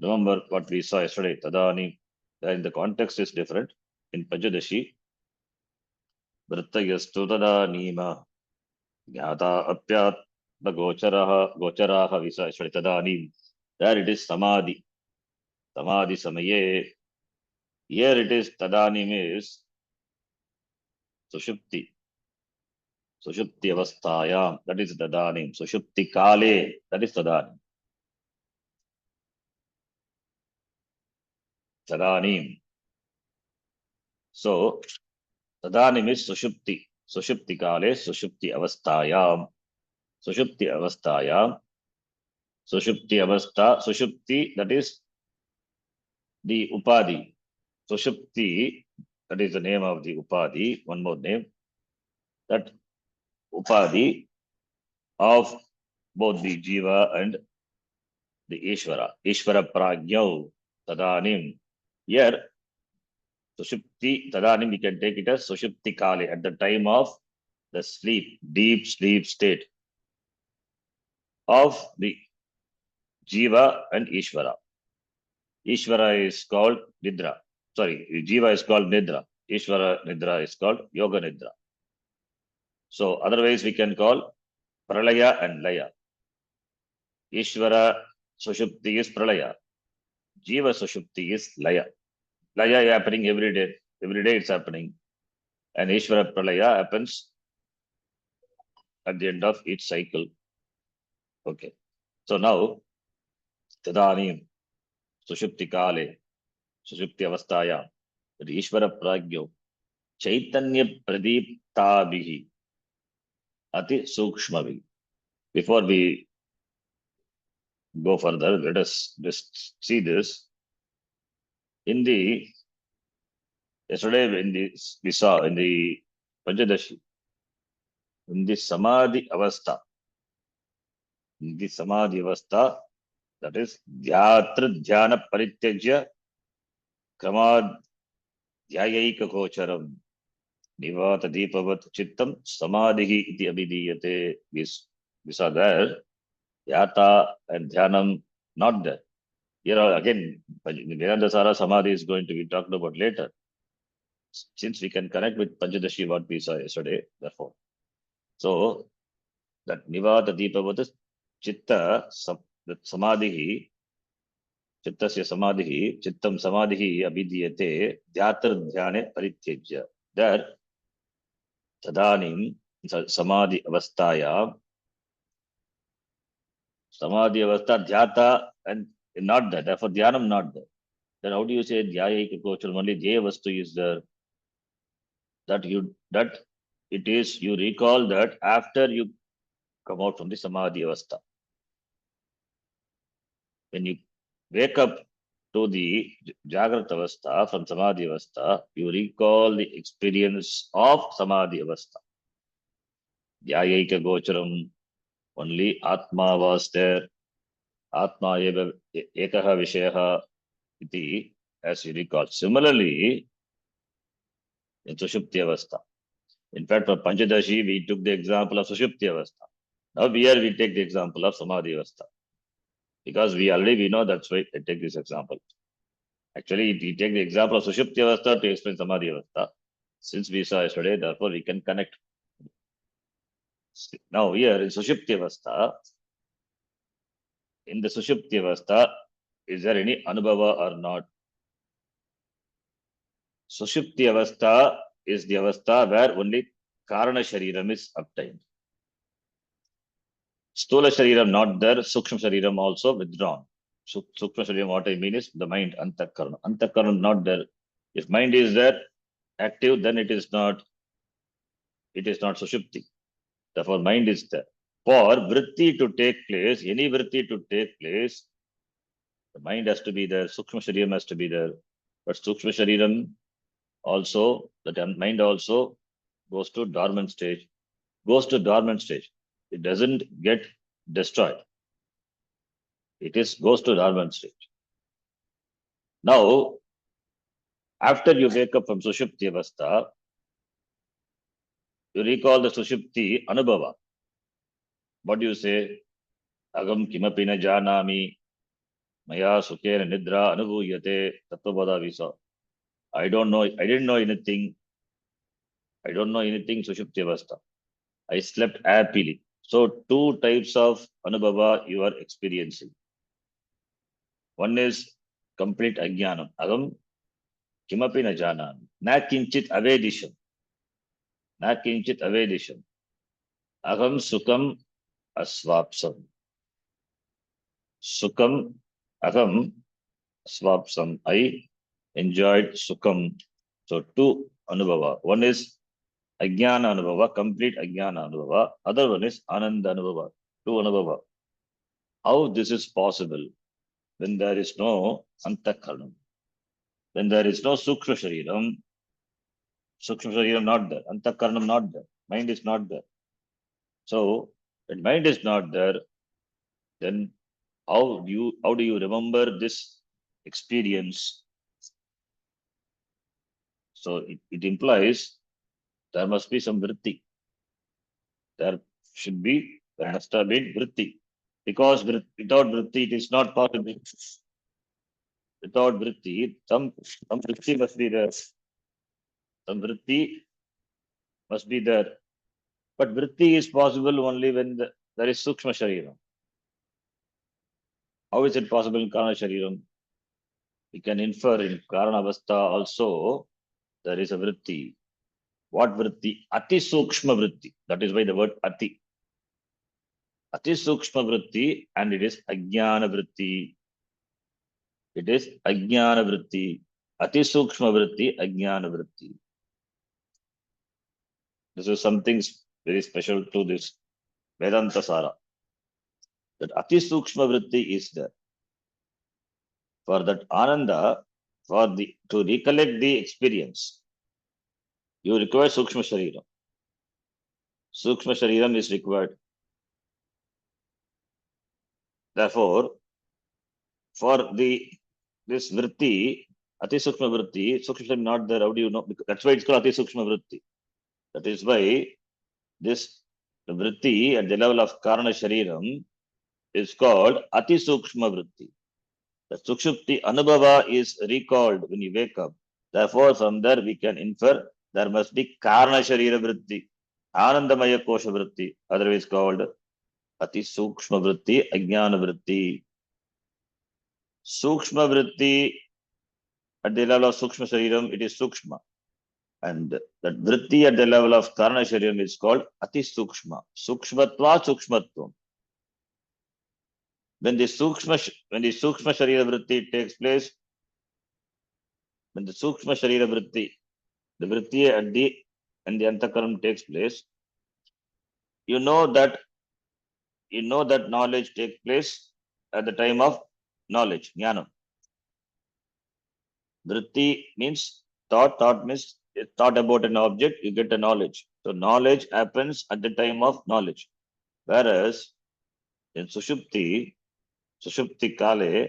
remember what we saw yesterday. Tadanim. Then the context is different. In Panchadashi, Vrittayastu tadanima. Jnata apyat gocharaha visa yesterday. Tadanim. There it is Samadhi. Samadhi samaye. Here it is Tadanim is Sushupti. Sushupti avasthayam, that is Tadanim. Sushupti kale, that is Tadanim. Tadanim. So, Tadanim is Sushupti. Sushupti kale, Sushupti avasthayam. Sushupti avasthayam. Sushupti avastha. Sushupti, that is the Upadhi. Sushupti, that is the name of the Upadhi. One more name. That Upadhi of both the Jiva and the Ishvara. Ishvara Prajnau, Tadanim. Here, Sushupti, Tadanim, we can take it as Sushupti Kale, at the time of the sleep, deep sleep state of the Jiva and Ishvara. Ishvara is called Nidra. Sorry, Jiva is called Nidra. Ishvara Nidra is called Yoga Nidra. So, otherwise we can call Pralaya and Laya. Ishvara Sushupti is Pralaya. Jiva Sushupti is Laya. Laya is happening every day. Every day it's happening. And Ishvara Pralaya happens at the end of each cycle. Okay. So now, Tadanim, Sushupti Kale, Sushupti Avasthaya, Ishvara Pragyo, Chaitanya Pradiptabhihi, Ati Sukshmavi. Before we go further, let us just see this. In the yesterday, we saw in the Panchadashi, in the Samadhi Avastha, that is Dhyatra Dhyana Parityajya Kramad Dhyayaika Kocharam Nivata Deepavat Chittam Samadhihi iti abhidiyate. We saw there Yata and Dhyanam, not there. Here again, Vedantasara Samadhi is going to be talked about later. Since we can connect with Panchadashi, what we saw yesterday, therefore. So, that Nivata Deepavat Chitta Samadhi, Chittasya Samadhi, Chittam Samadhi Abhidhyate, Dhyatar Dhyane Parityajya. There, Tadanim Samadhi Avastaya, Samadhi Avastha Dhyata, and not there. Therefore, Dhyanam not there. Then how do you say Dhyayika Gocharam? Only Dhya Vastu is there. That it is, you recall that after you come out from the Samadhi Avastha. When you wake up to the Jagrata Avastha from Samadhi Avastha, you recall the experience of Samadhi Avastha. Dhyayika Gocharam, only Atma was there. Atma eva ekaha vishayaha iti, as you recall. Similarly, in Sushupti Avastha. In fact, for Panchadashi, we took the example of Sushupti Avastha. Now here we take the example of Samadhi Avastha. Because we know that's why I take this example. Actually, we take the example of Sushupti Avastha to explain Samadhi Avastha. Since we saw yesterday, therefore we can connect. Now here in Sushupti Avastha, in the Sushupti Avastha, is there any Anubhava or not? Sushupti Avastha is the Avastha where only Karana Shariram is obtained. Stula Shariram not there, Sukshma Shariram also withdrawn. Sukshma Shariram, what I mean is the mind, Antakarana. Antakarana not there. If mind is there, active, then it is not Sushupti. Therefore, mind is there. For vritti to take place, any vritti to take place, the mind has to be there, Sukshma Shariram has to be there. But Sukshma Shariram also, the mind also goes to dormant stage. It doesn't get destroyed. It goes to dormant stage. Now, after you wake up from Sushupti Avastha, you recall the Sushupti Anubhava. What do you say? Agam kimapi na janami, maya sukhena nidra anubhuyate tattvabodha visa. I didn't know anything. Sushupti Avastha. I slept happily. So, two types of Anubhava you are experiencing. One is complete Ajnanam. Agam kimapi na janami. Na kinchit avedisham. Agam sukham asvapsam. Sukham agam asvapsam. I enjoyed sukham. So, two Anubhava. One is Ajnana Anubhava, complete Ajnana Anubhava. Other one is Ananda Anubhava, two Anubhava. How this is possible when there is no Antakaranam, when there is no Sukshma Shariram not there, Antakaranam not there, mind is not there. So, when mind is not there, then how do you remember this experience? So, it implies there must be some vritti. There must have been vritti. Because without vritti, it is not possible. Without vritti, some vritti must be there. Some vritti must be there. But vritti is possible only when there is Sukshma Shariram. How is it possible in Karana Shariram? We can infer in Karana Avastha also there is a vritti. What vritti? Ati Sukshma vritti. That is why the word Ati. Ati Sukshma vritti, and it is Ajnana vritti. It is Ajnana vritti. Ati Sukshma vritti, Ajnana vritti. This is something very special to this Vedantasara. That Ati Sukshma vritti is there. For that Ananda, to recollect the experience, you require Sukshma Shariram. Sukshma Shariram is required. Therefore, for this vritti, Ati Sukshma vritti, Sukshma Shariram not there. How do you know? Because that's why it's called Ati Sukshma vritti. That is why this vritti at the level of Karana Shariram is called Ati Sukshma Vritti. The Sukshupti Anubhava is recalled when you wake up. Therefore, from there we can infer there must be Karna Sharira Vritti, Anandamaya Kosha Vritti, otherwise called Ati Sukshma Vritti, Ajnana Vritti. Sukshma Vritti, at the level of Sukshma Shariram, it is Sukshma. And that Vritti at the level of Karna Shariram is called Ati Sukshma. Sukshmatva Sukshmatvam. When the Sukshma Sharira Vritti takes place, when the Sukshma Sharira Vritti, the Vritti at the and the Antakaram takes place, you know that knowledge takes place at the time of knowledge, jnanam. Vritti means thought. Thought means thought about an object, you get a knowledge. So knowledge happens at the time of knowledge. Whereas in Sushupti Kale,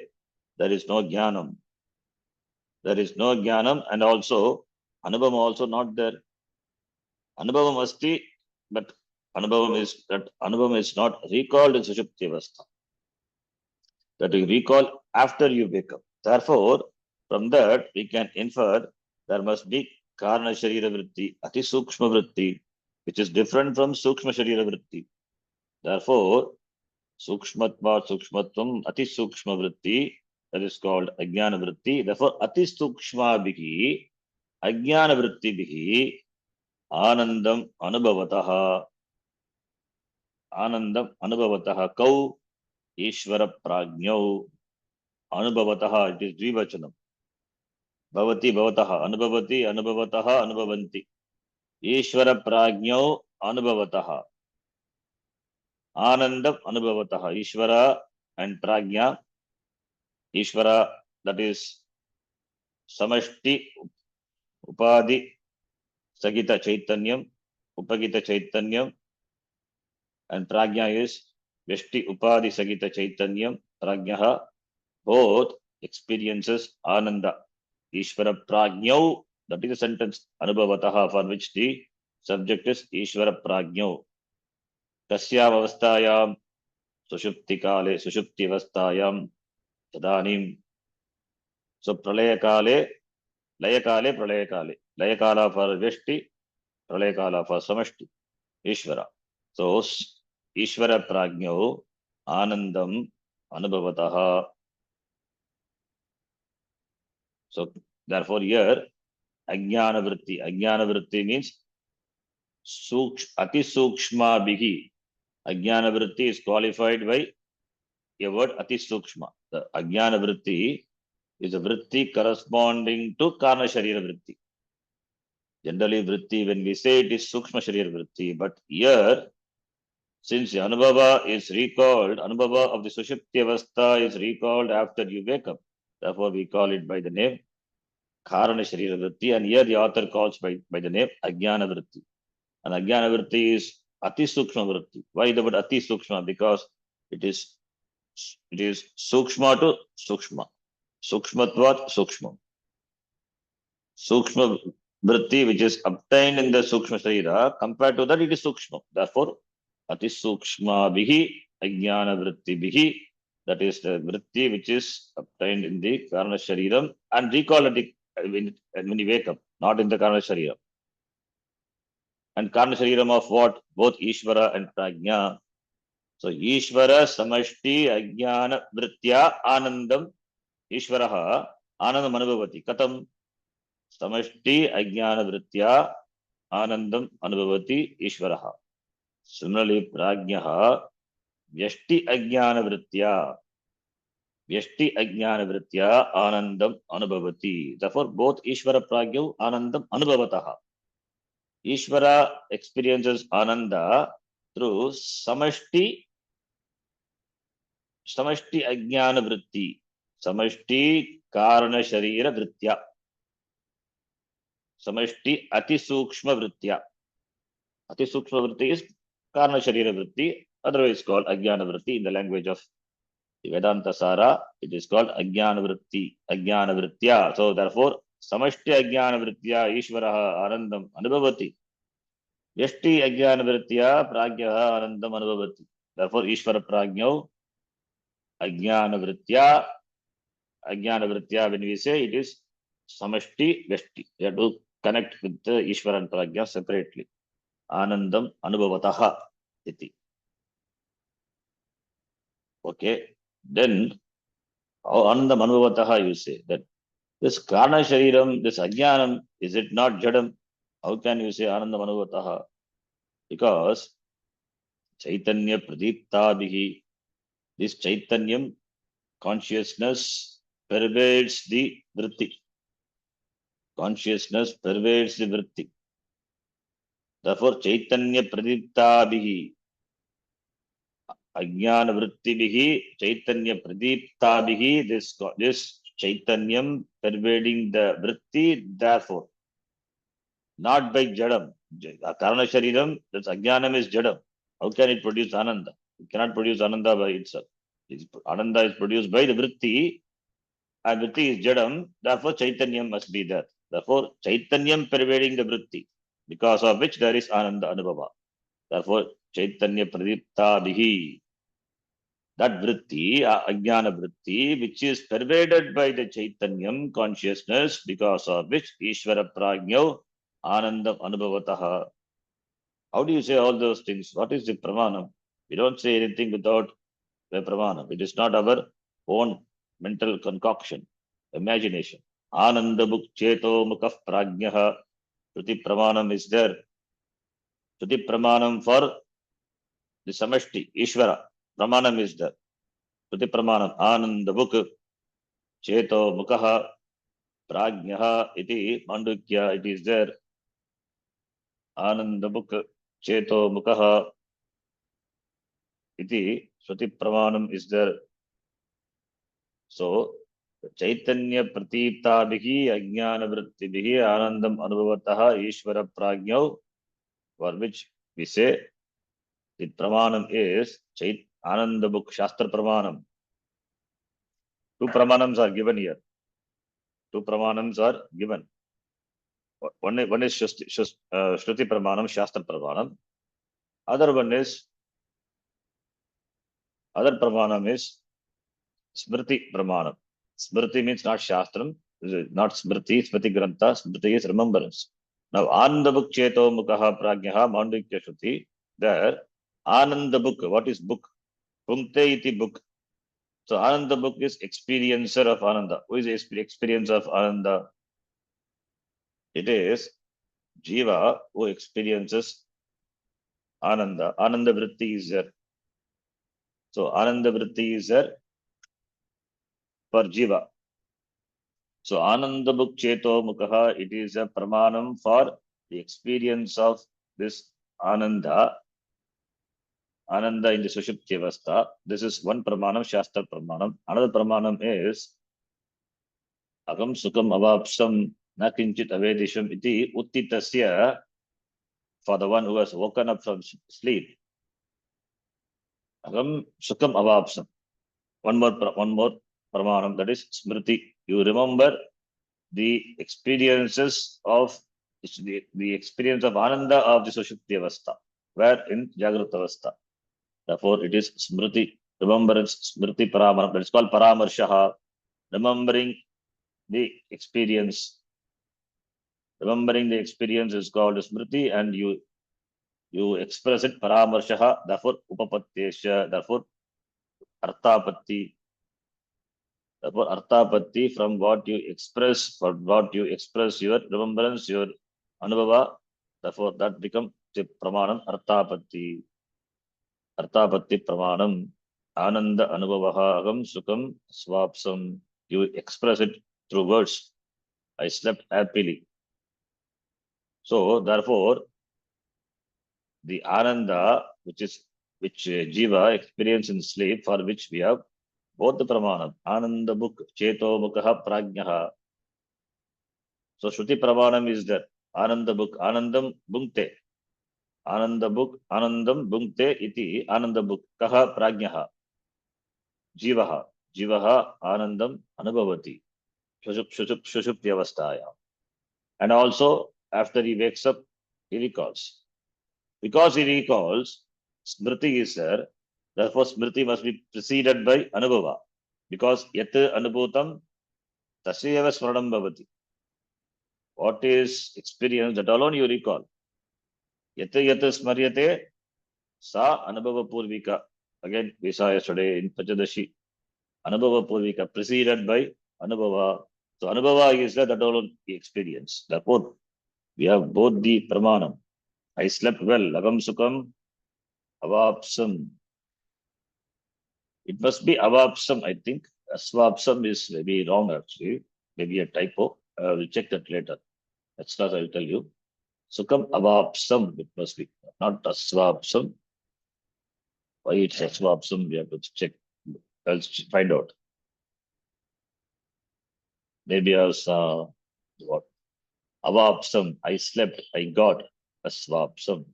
there is no jnanam. There is no jnanam, and also Anubhavam also not there. Anubhavam asti, but Anubhavam is not recalled in Sushupti Avastha. That you recall after you wake up. Therefore, from that we can infer there must be Karna Sharira Vritti, Ati Sukshma Vritti, which is different from Sukshma Sharira Vritti. Therefore, Sukshmatva Sukshmatvam Ati Sukshma Vritti, that is called Ajnana Vritti. Therefore, Ati Sukshma Bihi, Ajnana Vritti Bihi, Anandam Anubhavataha. Anandam Anubhavataha. Kau Ishvara Prajnau. Anubhavataha, it is Dvivachanam. Bhavati Bhavataha. Anubhavati Anubhavataha Anubhavanti. Ishvara Prajnau Anubhavataha. Anandam Anubhavataha. Ishvara and Prajna. Ishvara, that is Samashti Upadi Sagita Chaitanyam, Upagita Chaitanyam, and Prajna is Veshti Upadi Sagita Chaitanyam, Prajnaha. Both experiences Ananda. Ishvara Prajnau, that is a sentence, Anubhavataha, for which the subject is Ishvara Prajnau. Tasyam avastayam, Sushupti Kale, Sushupti avastayam, Tadanim. So Pralayakale, Layakale, Pralayakale. Layakala for Veshti, Pralayakala for Samashti, Ishvara. So Ishvara Prajnau, Anandam, Anubhavataha. So therefore here, Ajnana Vritti means Ati Sukshma Bihi. Ajnana Vritti is qualified by a word Ati Sukshma. The Ajnana Vritti is a Vritti corresponding to Karna Sharira Vritti. Generally, Vritti, when we say it is Sukshma Sharira Vritti, but here, since the Anubhava is recalled, Anubhava of the Sushupti Avastha is recalled after you wake up. Therefore, we call it by the name Karana Sharira Vritti, and here the author calls by the name Ajnana Vritti. And Ajnana Vritti is Ati Sukshma Vritti. Why the word Ati Sukshma? Because it is Sukshma to Sukshma. Sukshmatvat Sukshma. Sukshma Vritti, which is obtained in the Sukshma Sharira, compared to that it is Sukshma. Therefore, Ati Sukshma Bihi, Ajnana Vritti Bihi, that is the Vritti which is obtained in the Karna Shariram and recalled when you wake up, not in the Karna Shariram. And Karna Shariram of what? Both Ishvara and Prajna. So Ishvara Samashti Ajnana Vrittya Anandam Ishvaraha Anandam Anubhavati. Katam Samashti Ajnana Vrittya Anandam Anubhavati Ishvaraha. Similarly, Prajnaha Vyashti Ajnana Vrittya Anandam Anubhavati. Therefore, both Ishvara Prajna Anandam Anubhavataha. Ishvara experiences Ananda through Samashti Ajnana Vritti. Samashti Karana Sharira Vrittya. Samashti Ati Sukshma Vrittya. Ati Sukshma Vritti is Karana Sharira Vritti, otherwise called Ajnana Vritti in the language of the Vedantasara. It is called Ajnana Vritti, Ajnana Vrittya. So therefore, Samashti Ajnana Vrittya Ishvaraha Anandam Anubhavati. Yashti Ajnana Vrittya Prajnaha Anandam Anubhavati. Therefore, Ishvara Prajnau Ajnana vritya. Ajnana vritya, when we say it is samashti veshti. You have to connect with the Ishvaran prajna separately. Anandam anubhavataha iti. Okay. Then, Anandam anubhavataha you say that this karna shariram, this ajnanam, is it not jadam? How can you say Anandam anubhavataha? Because Chaitanya pradiptabhihi, this Chaitanyam consciousness pervades the vritti. Consciousness pervades the vritti. Therefore, Chaitanya pradiptabhihi, ajnana vrittibihi, Chaitanya pradiptabhihi, this Chaitanyam pervading the vritti, therefore, not by jadam. Karana shariram, this ajnanam is jadam. How can it produce ananda? It cannot produce ananda by itself. Ananda is produced by the vritti, and vritti is jadam, therefore Chaitanyam must be there. Therefore, Chaitanyam pervading the vritti, because of which there is ananda anubhava. Therefore, Chaitanya pradiptabhihi, that vritti, ajnana vritti, which is pervaded by the Chaitanyam consciousness, because of which Ishvara prajnyo ananda anubhavataha. How do you say all those things? What is the pramanam? We don't say anything without the pramanam. It is not our own mental concoction, imagination. Anandabuk cheto mukaf prajnaha. Shruti pramanam is there. Shruti pramanam for the samashti, Ishvara. Pramanam is there. Shruti pramanam. Anandabuk cheto mukaha prajnaha iti mandukya. It is there. Anandabuk cheto mukaha iti Shruti pramanam is there. So, Chaitanya pratiptabhihi ajnana vrittibihi anandam anubhavataha Ishvara prajnyo, for which we say the pramanam is Ananda book Shastra pramanam. Two pramanams are given here. Two pramanams are given. One is Shruti pramanam, Shastra pramanam. Other pramanam is Smriti pramanam. Smriti means not Shastram, not Smriti, Smriti Grantha. Smriti is remembrance. Now, Ananda book Cheto Mukaha Prajnaha Mandukya Shruti. There, Ananda book. What is book? Punkte iti book. So, Ananda book is experiencer of Ananda. Who is the experience of Ananda? It is Jiva who experiences Ananda. Ananda Vritti is there. So, Ananda Vritti is there for Jiva. So, Ananda book Cheto Mukaha, it is a pramanam for the experience of this Ananda. Ananda in the Sushupti Avastha. This is one pramanam, Shastra pramanam. Another pramanam is Agam Sukam Avapsam Na Kinchit Avedisham iti Uttitasya, for the one who has woken up from sleep. Agam Sukam Avapsam. One more pramanam, that is Smriti. You remember the experiences of the experience of Ananda of the Sushupti Avastha, where in Jagrata Avastha. Therefore, it is Smriti, remembrance, Smriti Paramaram. That is called Paramarshaha, remembering the experience. Remembering the experience is called Smriti, and you express it Paramarshaha, therefore Upapattesha, therefore Arthapatti. Therefore, Arthapatti, from what you express, your remembrance, your Anubhava, therefore that becomes the Pramanam Arthapatti. Arthapatti Pramanam, Ananda Anubhavaha, Agam Sukam Swapsam. You express it through words. I slept happily. So, therefore, the Ananda, which Jiva experience in sleep, for which we have both the pramanam, Ananda book, Cheto Mukaha Prajnaha. So Shruti pramanam is there. Ananda book, Anandam Bhunkte. Ananda book, Anandam Bhunkte iti Ananda book, Kaha Prajnaha. Jivaha. Jivaha Anandam Anubhavati. Shushupti Avasthaya. And also, after he wakes up, he recalls. Because he recalls, Smriti is there. Therefore, Smriti must be preceded by Anubhava. Because Yat Anubhutam Tasyeva Smaranam Bhavati. What is experience, that alone you recall. Yat Yat Smaryate Sa Anubhava Purvika. Again, we saw yesterday in Pachadashi. Anubhava Purvika, preceded by Anubhava. So Anubhava is that alone the experience. Therefore, we have both the Pramanam. I slept well. Agam Sukham Avapsam. It must be Avapsam, I think. Asvapsam is maybe wrong actually. Maybe a typo. We'll check that later. That's what I will tell you. Sukham Avapsam, it must be. Not Asvapsam. Why it's Asvapsam, we have to check. I'll find out. Maybe I was, what? Avapsam, I slept, I got. Asvapsam.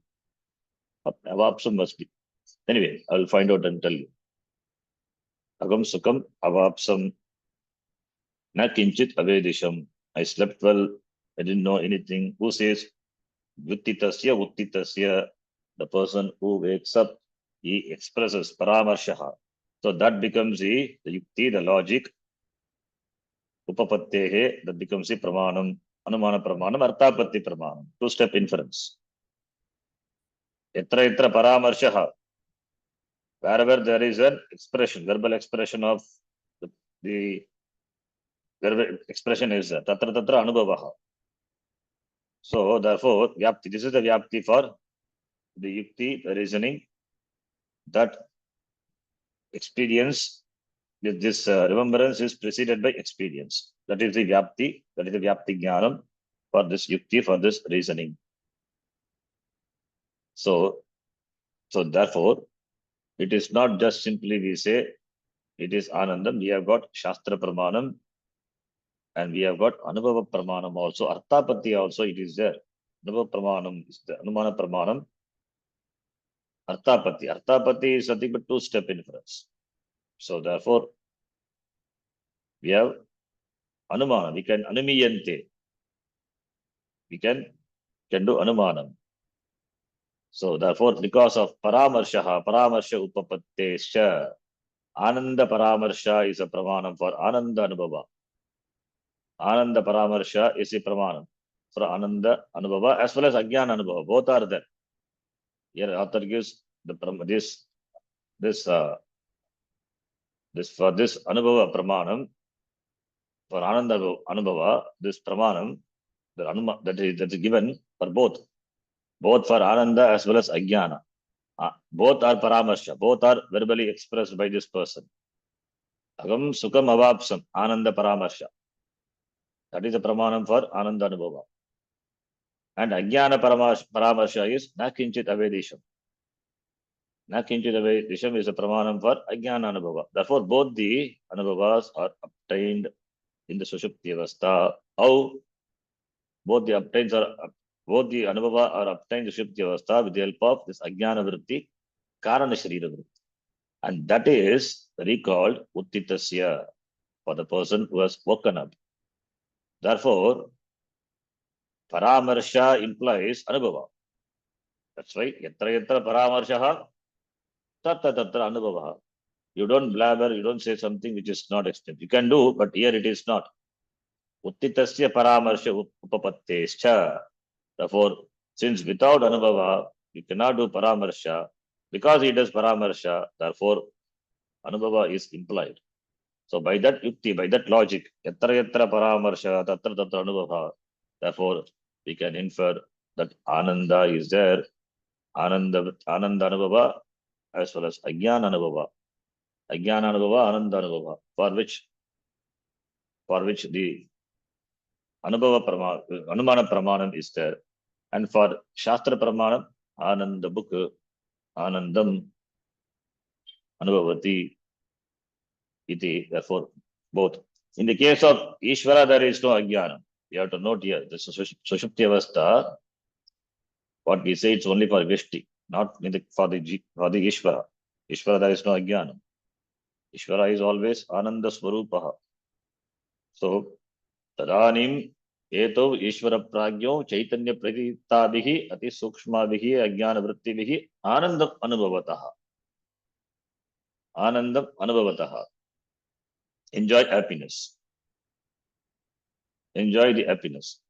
Avapsam must be. Anyway, I will find out and tell you. Agam Sukham Avapsam. Na Kinchit Avedisham. I slept well. I didn't know anything. Who says? Uttitasya. The person who wakes up, he expresses Paramarshaha. So that becomes the yukti, the logic. Upapattehe, that becomes the pramanam. Anumana pramanam, arthapatti pramanam. Two-step inference. Yatra yatra paramarshaha. Wherever there is an expression, verbal expression of the verbal expression is tatra tatra anubhavaha. So therefore, vyapti, this is the vyapti for the yukti, the reasoning, that experience, this remembrance is preceded by experience. That is the vyapti, that is the vyapti jnanam for this yukti, for this reasoning. So therefore, it is not just simply we say it is anandam. We have got shastra pramanam and we have got anubhava pramanam also. Arthapatti also it is there. Anubhava pramanam is the anumana pramanam. Arthapatti. Arthapatti is nothing but two-step inference. So therefore, we have anumana. We can anumiyante. We can do anumanam. So therefore, because of paramarshaha, paramarsha upapattescha, ananda paramarsha is a pramanam for ananda anubhava. Ananda paramarsha is a pramanam for ananda anubhava as well as ajnana anubhava. Both are there. Here author gives this for this anubhava pramanam, for ananda anubhava, this pramanam, that is given for both for ananda as well as ajnana. Both are paramarsha, both are verbally expressed by this person. Agam sukham avapsam, ananda paramarsha. That is a pramanam for ananda anubhava. And ajnana paramarsha is na kinchit avedisham. Na kinchit avedisham is a pramanam for ajnana anubhava. Therefore, both the anubhavas are obtained in the sushupti avastha. How both the anubhava are obtained in the sushupti avastha with the help of this ajnana vritti, karana sharira vritti. And that is recalled uttitasya for the person who has woken up. Therefore, paramarsha implies anubhava. That's why yatra yatra paramarshaha tatra tatra anubhava. You don't blabber, you don't say something which is not explained. You can do, but here it is not. Uttitasya paramarsha upapattescha. Therefore, since without anubhava, you cannot do paramarsha. Because it is paramarsha, therefore, anubhava is implied. So by that yukti, by that logic, yatra yatra paramarsha tatra tatra anubhava, therefore we can infer that ananda is there, ananda anubhava as well as ajnana anubhava, ananda anubhava, for which the anumana pramanam is there, and for shastra pramanam, ananda book, anandam anubhavati iti. Therefore, both. In the case of Ishvara, there is no ajnana. You have to note here, this is Sushupti Avastha. What we say, it's only for Vishti, not for the Ishvara. Ishvara, there is no ajnana. Ishvara is always Ananda Swarupaha. So, Tadanim Eto Ishvara Pragyo Chaitanya Pratitabihi Ati Sukshmabihi Ajnana Vrittibihi Ananda Anubhavataha. Anandam anubhavataha. Enjoy happiness. Enjoy the happiness.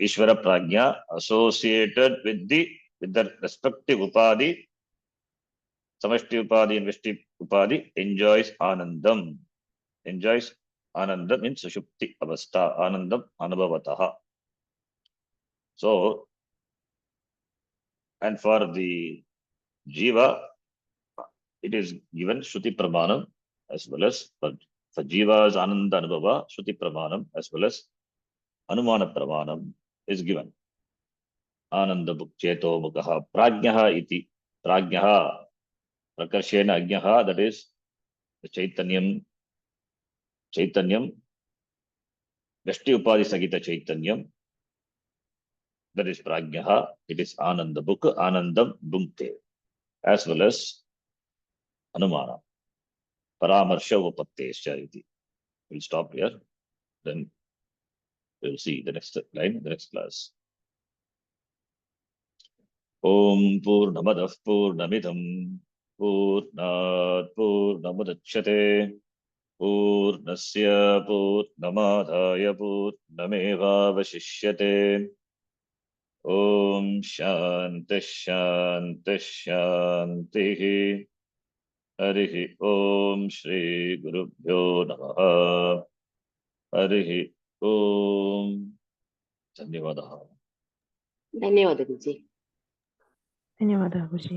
Ishvara prajna associated with the respective upadhi, samashti upadhi and veshti upadhi, enjoys anandam. Enjoys anandam in sushupti avastha. Anandam anubhavataha. So, and for the jiva, it is given Shruti Pramanam as well as for Jiva's Ananda Anubhava, Shruti Pramanam as well as Anumana Pramanam is given. Ananda Bhukcheto Mukha Prajnaha iti. Prajnaha Prakarshena Ajnaha, that is the Chaitanyam, Veshti Upadhi Sagita Chaitanyam, that is Prajnaha, it is Ananda Bhuk, Anandam Bhukte, as well as Anumana. Paramarsha Upattesha iti. We'll stop here. Then we'll see the next line, the next class. Om Purnamadah Purnamidam Purnat Purnamudachyate Purnasya Purnamadhaya Purnamevavashishyate. Om Shanti Shanti Shanti. Harihi Om Shri Gurubhyo Namaha. Harihi Om. Dhanyavadaha. ಧನ್ಯವಾದ ಗುರುಜಿ. ಧನ್ಯವಾದ ಗುರುಜಿ.